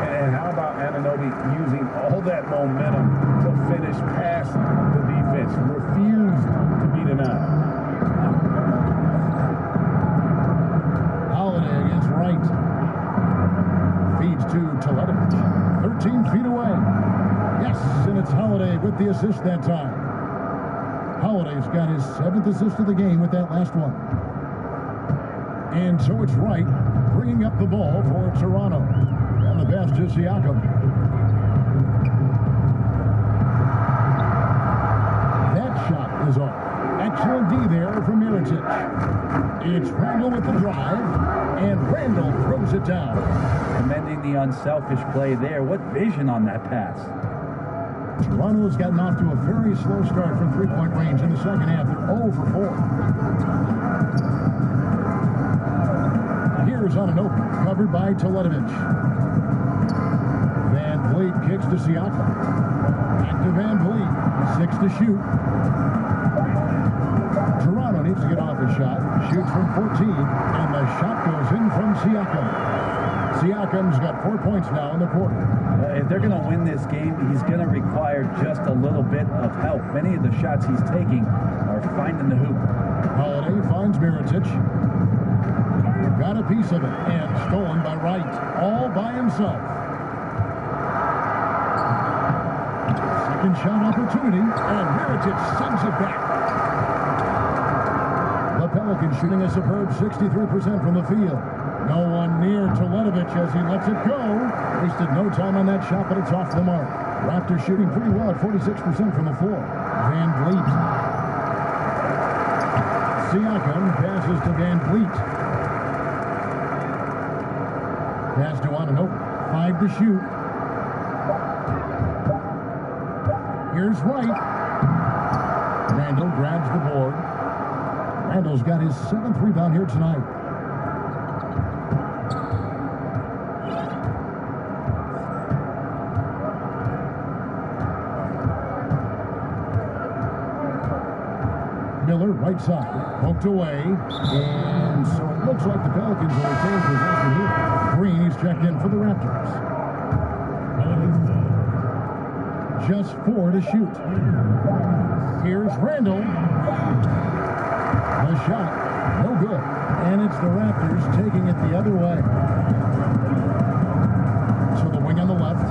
And how about Anunoby using all that momentum to finish past the defense? Refused to be denied. Holiday against Wright. Feeds to Teletovich. 13 feet away. Yes, and it's Holiday with the assist that time. Holiday's got his 7th assist of the game with that last one. And so it's Wright bringing up the ball for Toronto. And the pass to Siakam. That shot is off. Excellent Excellent D there from Miritich. It's Randall with the drive, and Randall throws it down. Commending the unselfish play there. What vision on that pass. Toronto's gotten off to a very slow start from three-point range in the second half. They're 0 for 4. Here's on an open, covered by Teletovic. Van Vliet kicks to Siakam. Back to Van Vliet. 6 to shoot. Toronto needs to get off a shot. Shoots from 14, and the shot goes in from Siakam. Siakam's got 4 points now in the quarter. If they're going to win this game, he's going to require just a little bit of help. Many of the shots he's taking are finding the hoop. Holiday finds Miritich. Got a piece of it, and stolen by Wright, all by himself. Second shot opportunity, and Miritich sends it back. The Pelicans shooting a superb 63% from the field. No one near Teletovic as he lets it go. Wasted no time on that shot, but it's off the mark. Raptors shooting pretty well at 46% from the floor. Van Vliet. Siakam passes to Van Vliet. Pass to Ananobi. 5 to shoot. Here's Wright. Randall grabs the board. Randall's got his 7th rebound here tonight. Miller, right side, poked away, and so it looks like the Pelicans will retain possession here. Green, he's checked in for the Raptors. Just 4 to shoot. Here's Randall. The shot, no good. And it's the Raptors taking it the other way. So the wing on the left.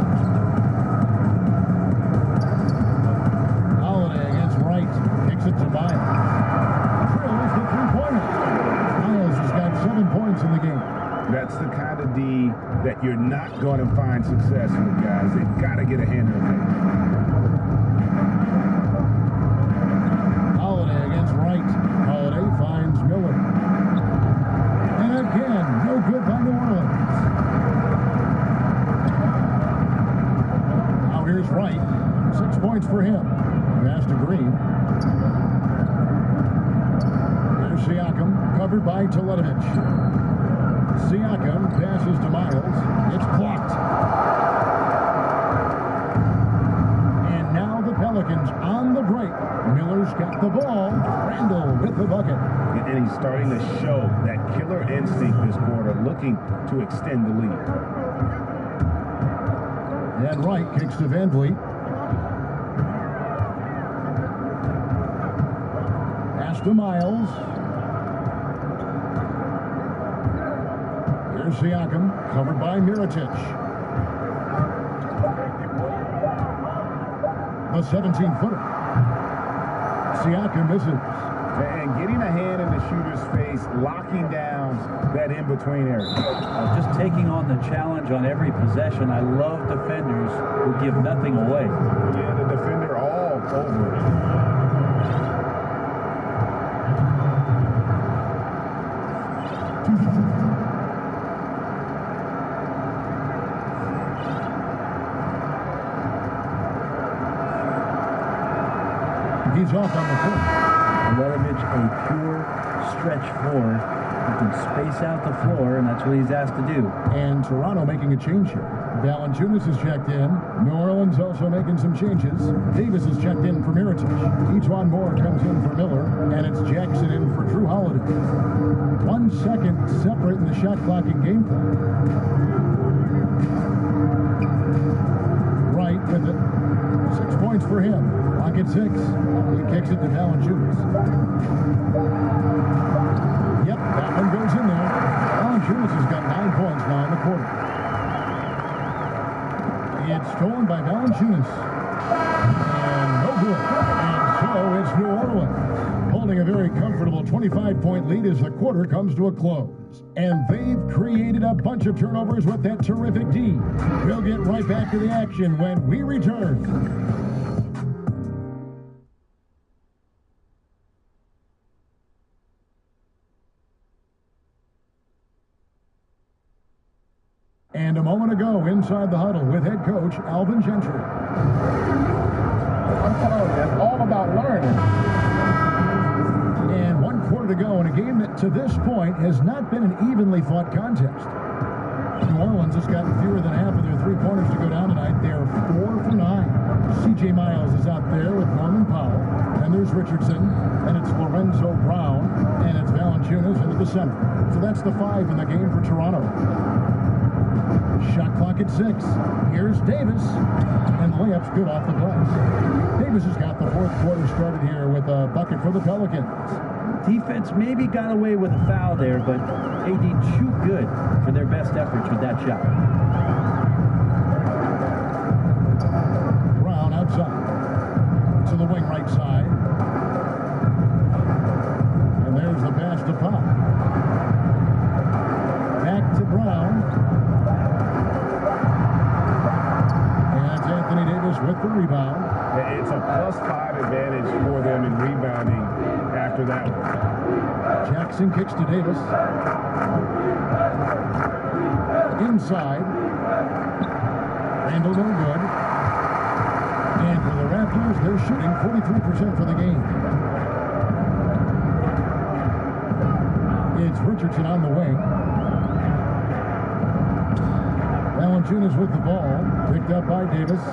Holiday against Wright. Kicks it to Miles. Drills the three-pointer. Miles has got 7 points in the game. That's the kind of D that you're not going to find success with, guys. They've got to get a handle on it. Holiday against Wright. Holiday finds Miller. And again, no good by New Orleans. Now here's Wright. 6 points for him. Pass to Green. Here's Siakam, covered by Teletovic. Siakam passes to Miles. It's blocked. And now the Pelicans on the break. Miller's got the ball. Randall with the bucket. And he's starting to show that killer instinct this quarter, looking to extend the lead. And Wright kicks to Van Vliet. Pass to Miles. Here's Siakam, covered by Miritich. The 17-footer. Siakam misses. And getting a hand in the shooter's face, locking down that in-between area. Just taking on the challenge on every possession. I love defenders who give nothing away. Yeah, the defender all over it. He's off on the court. Teletovic, a pure stretch four. He can space out the floor, and that's what he's asked to do. And Toronto making a change here. Valanciunas has checked in. New Orleans also making some changes. Davis has checked in for Miritich. Ejuan Moore comes in for Miller, and it's Jackson in for Drew Holiday. 1 second separate in the shot clock and game clock. Wright with it. 6 points for him. Lock at 6. He kicks it to Valanciunas. Yep, that one goes in there. Valanciunas has got 9 points now in the quarter. It's stolen by Valanciunas. And no good. And so it's New Orleans holding a very comfortable 25-point lead as the quarter comes to a close. And they've created a bunch of turnovers with that terrific D. We'll get right back to the action when we return. And a moment ago, inside the huddle with head coach Alvin Gentry. I'm telling you, it's all about learning. And 1 quarter to go in a game that to this point has not been an evenly fought contest. New Orleans has gotten fewer than half of their three-pointers to go down tonight. They're 4 for 9. C.J. Miles is out there with Norman Powell. And there's Richardson. And it's Lorenzo Brown. And it's Valanciunas into the center. So that's the 5 in the game for Toronto. Shot clock at 6. Here's Davis. And the layup's good off the glass. Davis has got the fourth quarter started here with a bucket for the Pelicans. Defense maybe got away with a foul there, but AD too good for their best efforts with that shot. Brown outside. To the wing right side. And there's the pass to Pop. Back to Brown. Anthony Davis with the rebound. It's a +5 advantage for them in rebounding after that one. Jackson kicks to Davis. Inside. Randall no good. And for the Raptors, they're shooting 43% for the game. It's Richardson on the wing. Valanciunas with the ball, picked up by Davis.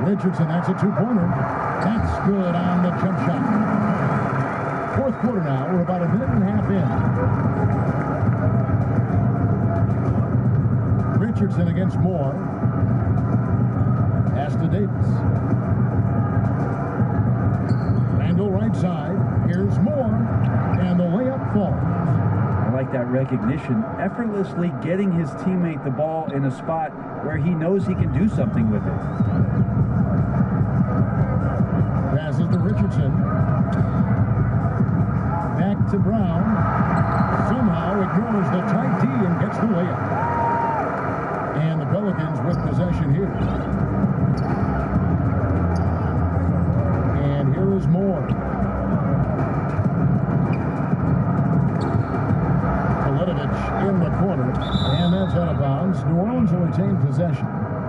Richardson, that's a two-pointer. That's good on the jump shot. Fourth quarter now, we're about a minute and a half in. Richardson against Moore. Pass to Davis. Randall right side. Here's Moore. And the layup falls. I like that recognition, effortlessly getting his teammate the ball in a spot where he knows he can do something with it. Passes to Richardson. Back to Brown. Somehow ignores the tight D and gets the layup. And the Pelicans with possession here. And here is Moore. In the corner, and that's out of bounds. New Orleans will retain possession.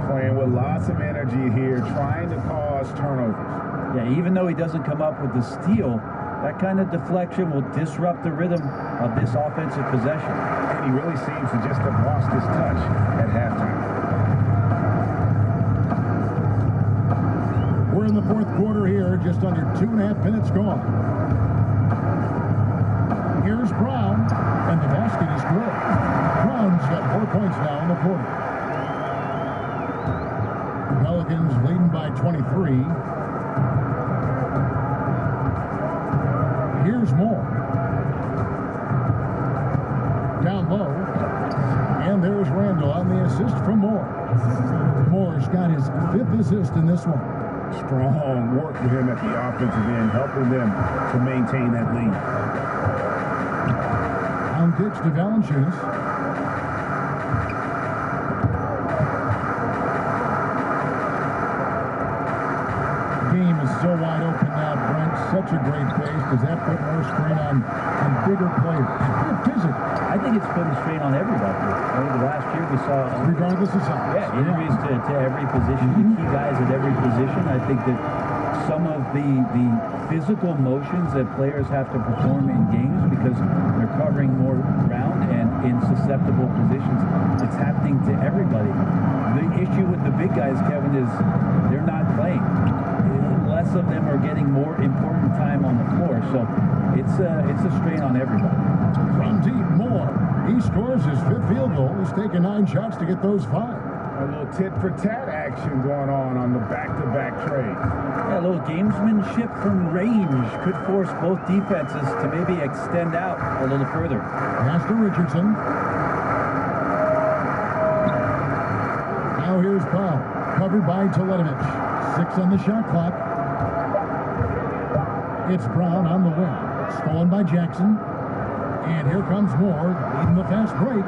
Playing with lots of energy here, trying to cause turnovers. Yeah, even though he doesn't come up with the steal, that kind of deflection will disrupt the rhythm of this offensive possession. And he really seems to just have lost his touch at halftime. We're in the fourth quarter here, just under 2.5 minutes gone. Here's Brown, and the basket is good. Brown's got 4 points now in the quarter. The Pelicans leading by 23. Here's Moore. Down low. And there's Randall on the assist from Moore. Moore's got his 5th assist in this one. Strong work for him at the offensive end, helping them to maintain that lead. Pitch to Valanciunas. Game is so wide open now, Brent. Such a great pace. Does that put more strain on bigger players? Physical. I think it's putting strain on everybody. Last year we saw, regardless of size. Yeah, injuries to every position, the key guys at every position. I think that some of the physical motions that players have to perform in games because they're covering more ground and in susceptible positions, it's happening to everybody. The issue with the big guys, Kevin, is they're not playing. Less of them are getting more important time on the floor, so it's a strain on everybody. From deep, Moore. He scores his 5th field goal. He's taken 9 shots to get those 5. A little tit-for-tat action going on the back-to-back trade. Yeah, a little gamesmanship from range could force both defenses to maybe extend out a little further. Pass to Richardson. Now here's Powell, covered by Teletovic. 6 on the shot clock. It's Brown on the wing. Stolen by Jackson. And here comes Moore, leading the fast break.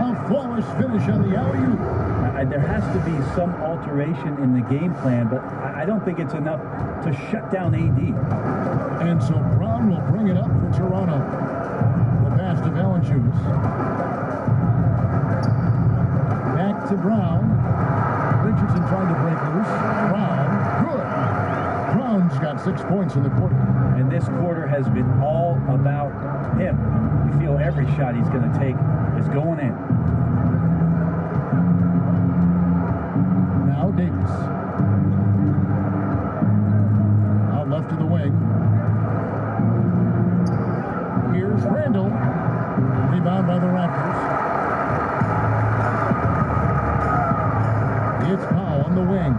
A flawless finish on the alley-oop. There has to be some alteration in the game plan, but I don't think it's enough to shut down AD. And so Brown will bring it up for Toronto. The pass to Valanciunas. Back to Brown. Richardson trying to break loose. Brown, good. Brown's got 6 points in the quarter. And this quarter has been all about him. You feel every shot he's going to take is going in. Now Davis. Out left to the wing. Here's Randall. Rebound by the Raptors. It's Powell on the wing.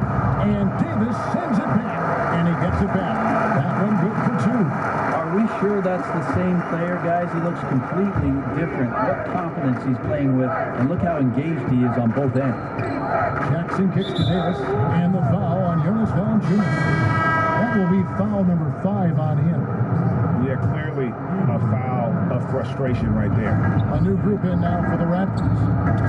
And Davis sends it back. And he gets it back. That one good for 2. Are we sure that's the same player, guys? He looks completely different. What confidence he's playing with. And look how engaged he is on both ends. Jackson kicks to Davis. And the foul on Jonas Valanciunas. That will be foul number 5 on him. Yeah, clearly a foul of frustration right there. A new group in now for the Raptors.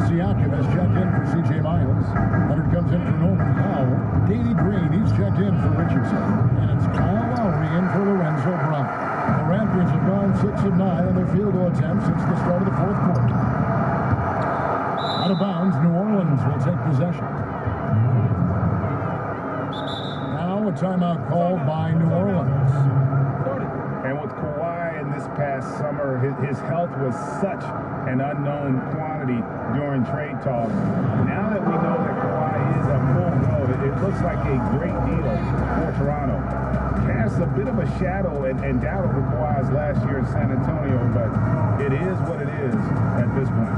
Siakam has checked in for C.J. Miles. Leonard comes in for Norman Powell. Danny Green, he's checked in for Richardson. And it's Kyle Lowry in for Lorenzo Brown. The Raptors have gone 6 of 9 on their field goal attempts since the start of the fourth quarter. Out of bounds, New Orleans will take possession. Now a timeout called by New Orleans. And with Kawhi in this past summer, his health was such an unknown quantity during trade talks. Now that we know that Kawhi is a full go, it looks like a great deal for Toronto. Casts a bit of a shadow and doubt over Kawhi's last year in San Antonio, but it is what it is at this point.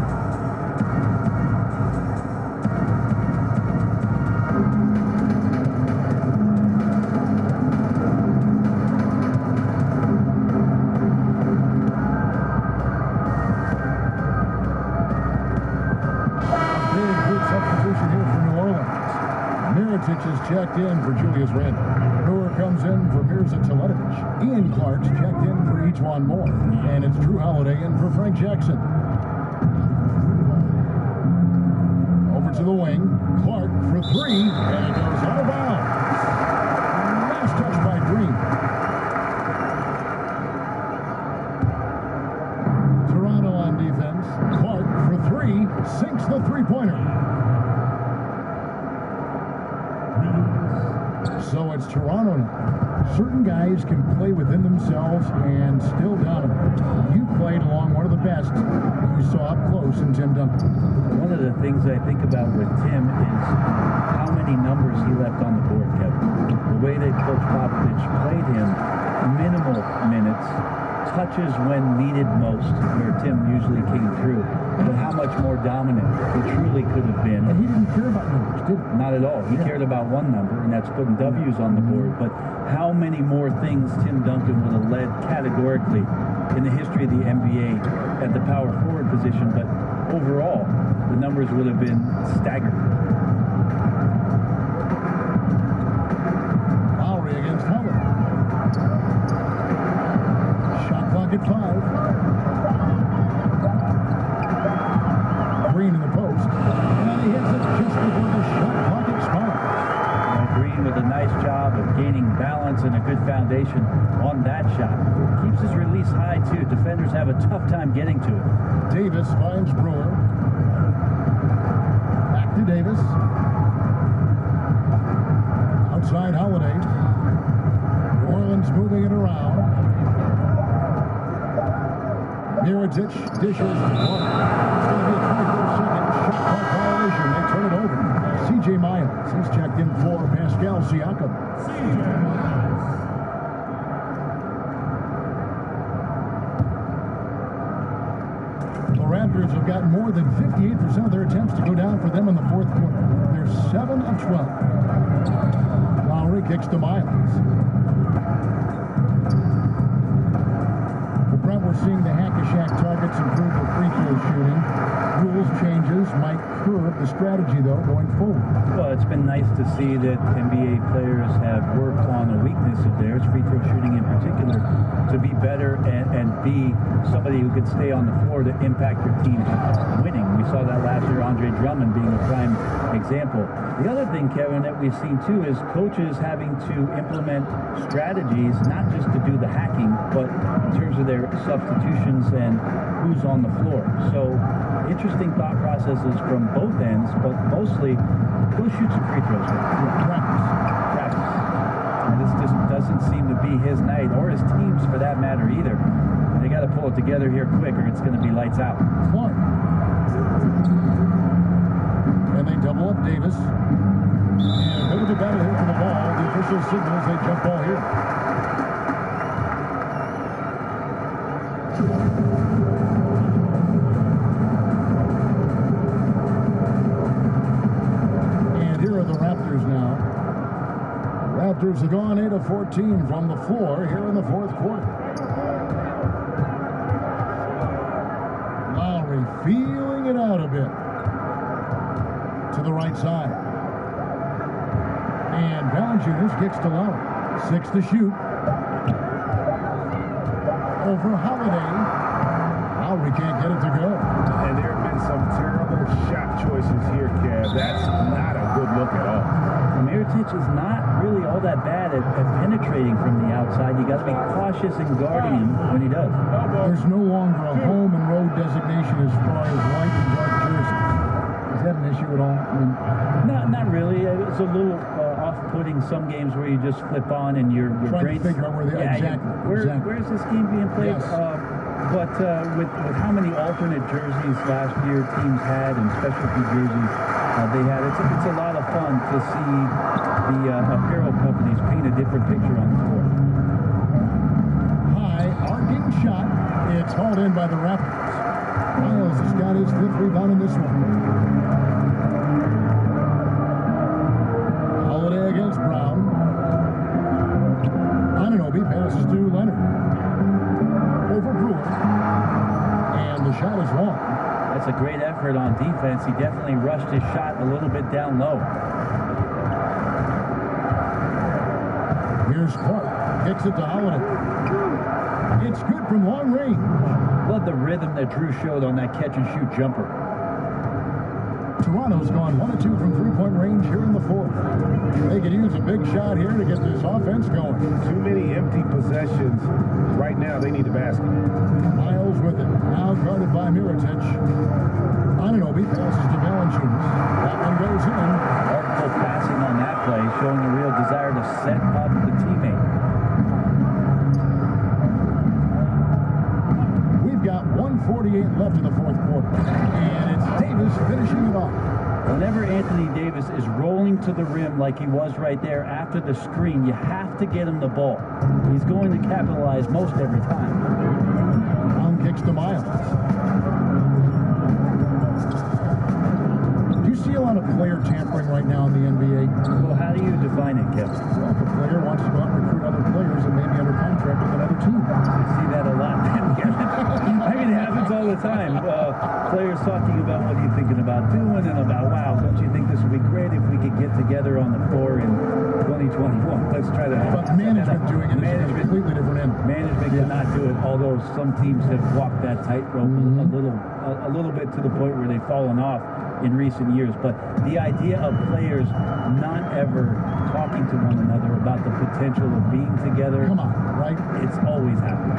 Is checked in for Julius Randle. Brewer comes in for Mirza Teletovic. Ian Clark's checked in for Ejuan Moore. And it's Drew Holiday in for Frank Jackson. Over to the wing. Clark for 3. And it goes out of bounds. Last touch by Green. Toronto on defense. Clark for 3. Sinks the three-pointer. So it's Toronto now. Certain guys can play within themselves and still dominate. You played along one of the best you saw up close in Tim Duncan. One of the things I think about with Tim is how many numbers he left on the board, Kevin. The way that Coach Popovich played him, minimal minutes, touches when needed most, where Tim usually came through. But how much more dominant he truly could have been. And he didn't care about numbers, did he? Not at all. He cared about one number, and that's putting W's on the board. But how many more things Tim Duncan would have led categorically in the history of the NBA at the power forward position. But overall, the numbers would have been staggering. Lowry against Howard. Shot clock at 5. Green in the post. And he hits it just before the shot clock expires. Green with a nice job of gaining balance and a good foundation on that shot. Keeps his release high, too. Defenders have a tough time getting to it. Davis finds Brewer. Back to Davis. Outside Holiday. New Orleans moving it around. Mirotic dishes to Clark. It's going to be a 24-second shot clock violation. They turn it over. C.J. Miles. He's checked in for Pascal Siakam. The Raptors have got more than 58% of their attempts to go down for them in the fourth quarter. They're 7 of 12. Lowry kicks to Miles. We're seeing the hack-a-shack targets improve their free throw shooting. Rules changes might curb the strategy, though, going forward. Well, it's been nice to see that NBA players have worked on a weakness of theirs, free throw shooting in particular, to be better and be somebody who could stay on the floor to impact your team's winning. We saw that last year, Andre Drummond being a prime example. The other thing, Kevin, that we've seen too is coaches having to implement strategies, not just to do the hacking, but in terms of their substitutions and who's on the floor. So interesting thought processes from both ends, but mostly go shoot some free throws. Practice. And this just doesn't seem to be his night, or his team's for that matter either. They got to pull it together here quick, or it's going to be lights out. Clark. And they double up Davis. And a bit of a battle here for the ball. The official signals a jump ball here. And here are the Raptors now. Raptors have gone 8 of 14 from the floor here in the fourth quarter. Lowry feeling it out a bit. To the right side. And Valanciunas kicks to Lowry. 6 to shoot. Over Holiday. Lowry can't get it to go. And there have been some terrible shot choices here, Kev. That's not a good look at all. Mirotic is not really all that bad at penetrating from the outside. You got to be cautious in guarding him when he does. There's no longer a home and road designation as far as white and dark jerseys. Is that an issue at all? Not really. It's a little off-putting some games where you just flip on and your trying to figure out where they exactly. Where's this game being played? Yes. But with how many alternate jerseys last year teams had and specialty jerseys they had, it's a lot of fun to see the apparel companies paint a different picture on the court. High arcing shot. It's hauled in by the Raptors. Miles has got his 5th rebound in this one. Holiday against Brown. Anunoby passes to Leonard. Over Brewer. And the shot is long. That's a great effort on defense. He definitely rushed his shot a little bit down low. Here's Clark. Kicks it to Holiday. It's good from long range. Love the rhythm that Drew showed on that catch-and-shoot jumper. Toronto's gone 1 of 2 from three-point range here in the fourth. They could use a big shot here to get this offense going. Too many empty possessions. Right now, they need a basket. Miles with it. Now guarded by Mirotic. Anunoby passes to Valanciunas. That one goes in. Artful passing on that play, showing a real desire to set up the teammate. We've got 1:48 left in the fourth quarter. And it's Davis finishing it off. Whenever Anthony Davis is rolling to the rim like he was right there after the screen, you have to get him the ball. He's going to capitalize most every time. Brown kicks to Miles. Do you see a lot of player tampering right now in the NBA? Well, how do you define it, Kevin? Well, if a player wants to go out and recruit other players and maybe under contract with another team. I see that a lot. I mean, it happens all the time. Players talking about what are you thinking about doing and about, wow, don't you think this would be great if we could get together on the floor in 2021? Let's try to... But management doing it is a completely different end. Management cannot do it, although some teams have walked that tightrope a little bit to the point where they've fallen off in recent years. But the idea of players not ever talking to one another about the potential of being together... Come on, right? It's always happening.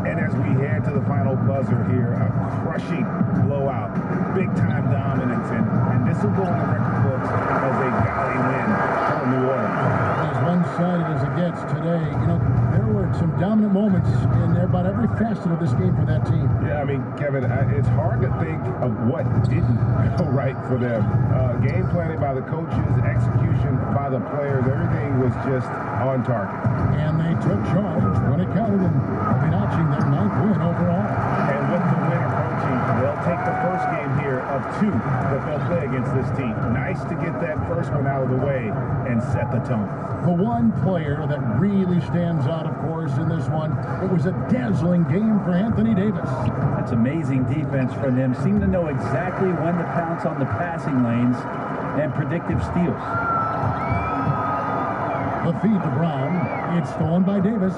And as we head to the final buzzer here, a crushing blowout, big-time dominance, and this will go in the record books as a gaudy win for New Orleans. As one-sided as it gets today, you know, there were some dominant moments in about every facet of this game for that team. Yeah, I mean, Kevin, it's hard to think of what didn't go right for them. Game planning by the coaches, execution by the players, everything was just on target. And they took charge when it counted, and they'll be notching their 9th win overall. And with the win approaching, they'll take the first game here of 2 that they'll play against this team. Nice to get that first one out of the way and set the tone. The one player that really stands out, of course, in this one, it was a dazzling game for Anthony Davis. That's amazing defense from them. Seem to know exactly when to pounce on the passing lanes and predictive steals. The feed to Brown. It's stolen by Davis.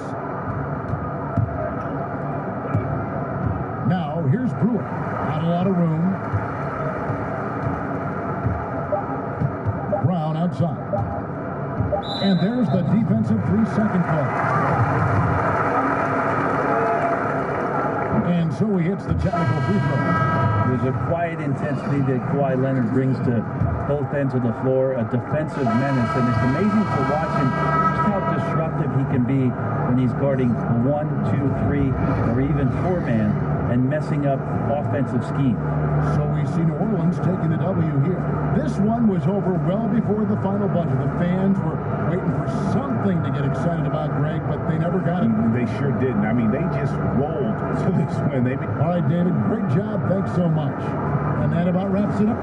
Now, here's Brewer. Not a lot of room. Brown outside. And there's the defensive 3-second call. And so he hits the technical free throw. There's a quiet intensity that Kawhi Leonard brings to both ends of the floor, a defensive menace, and it's amazing to watch him just how disruptive he can be when he's guarding 1, 2, 3, or even 4-man and messing up offensive scheme. So we see New Orleans taking the W here. This one was over well before the final buzzer. The fans were waiting for something to get excited about, Greg, but they never got it. They sure didn't. I mean, they just rolled to this win. All right, David, great job. Thanks so much. And that about wraps it up.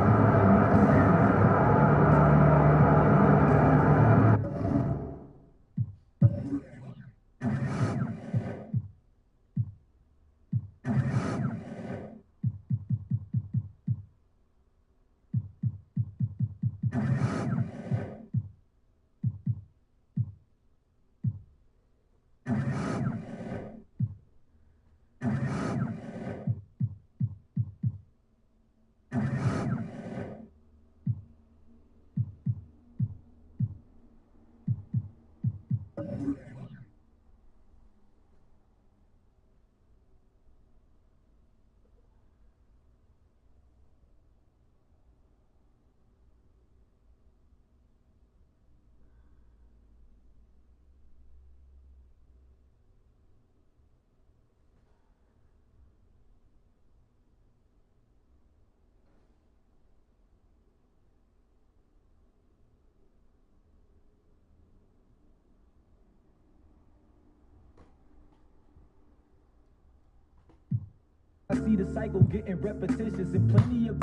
I see the cycle getting repetitious and plenty of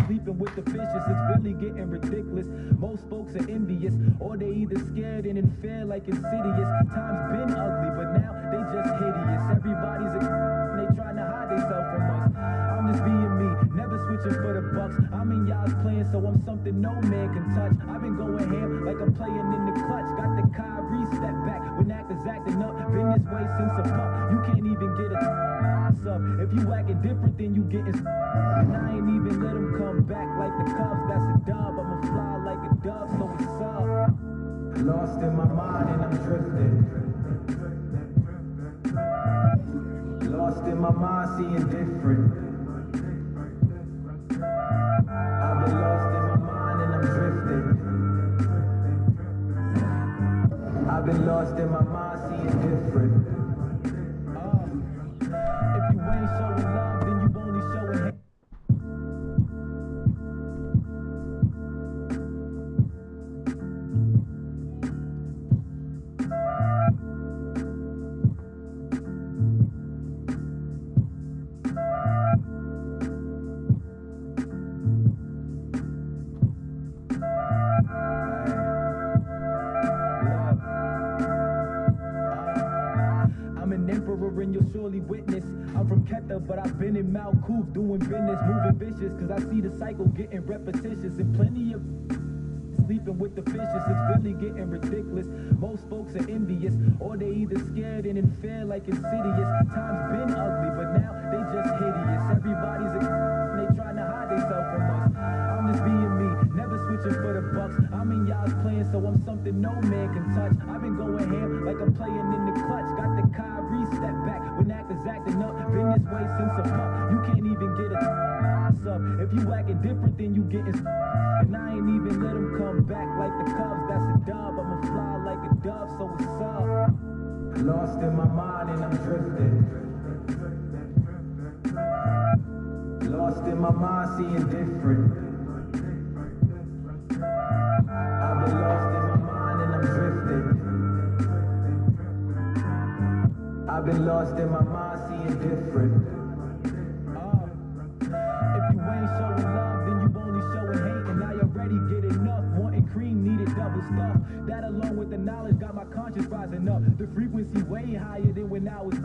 sleeping with the fishes. It's really getting ridiculous. Most folks are envious, or they either scared and in fear like insidious. Time's been ugly, but now they just hideous. Everybody's they trying to hide themselves from us. I'm just being me, never switching for the bucks. I'm in y'all's playing, so I'm something no man can touch. I've been going ham like I'm playing in the clutch. Got the Kyrie step back when actors acting up. Been this way since a pup. You can't even get a up. If you acting different, then you getting and I ain't even let them come back like the Cubs. That's a dub. I'ma fly like a dove, so it's up. Lost in my mind and I'm drifting. Lost in my mind, seeing different. I've been lost in my mind and I'm drifting. I've been lost in my mind, seeing different. Showing love, then you only showing hate. I'm an emperor and you'll surely witness. I'm from Keta, but I've been in Mount Coop doing business, moving vicious, cause I see the cycle getting repetitious and plenty of sleeping with the fishes. It's really getting ridiculous. Most folks are envious, or they either scared and in fear like insidious. Time's been ugly, but now they just hideous. Everybody's they trying to hide themselves from us. I'm just being me, never switching for the bucks. I'm in y'all's playing, so I'm something no man can touch. I've been going ham like I'm playing in the clutch. Got the Kyrie step back when actors acting up. Been this way since a pup. You can't even get a up. If you acting different, then you getting and I ain't even let them come back like the Cubs. That's a dub. I'ma fly like a dove, so it's up. Lost in my mind and I'm drifting. Lost in my mind, seeing different. I've been lost in my mind and I'm drifting. I've been lost in my mind, seeing different. If you ain't showing love, then you only showing hate. And I already get enough. Wanting cream, needed double stuff. That along with the knowledge got my conscience rising up. The frequency way higher than when I was. And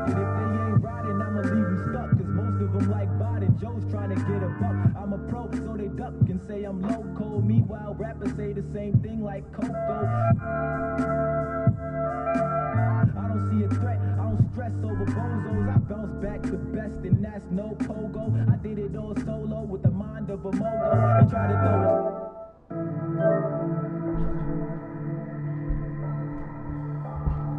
if they ain't riding, I'ma leave them stuck. Cause most of them like Biden. Joe's trying to get a buck. I'm a pro, so they duck and say I'm loco. Meanwhile, rappers say the same thing like Coco. I don't see a threat, I don't stress over bozos. I bounce back the best, and that's no pogo. I did it all solo with the mind of a mogul. They try to throw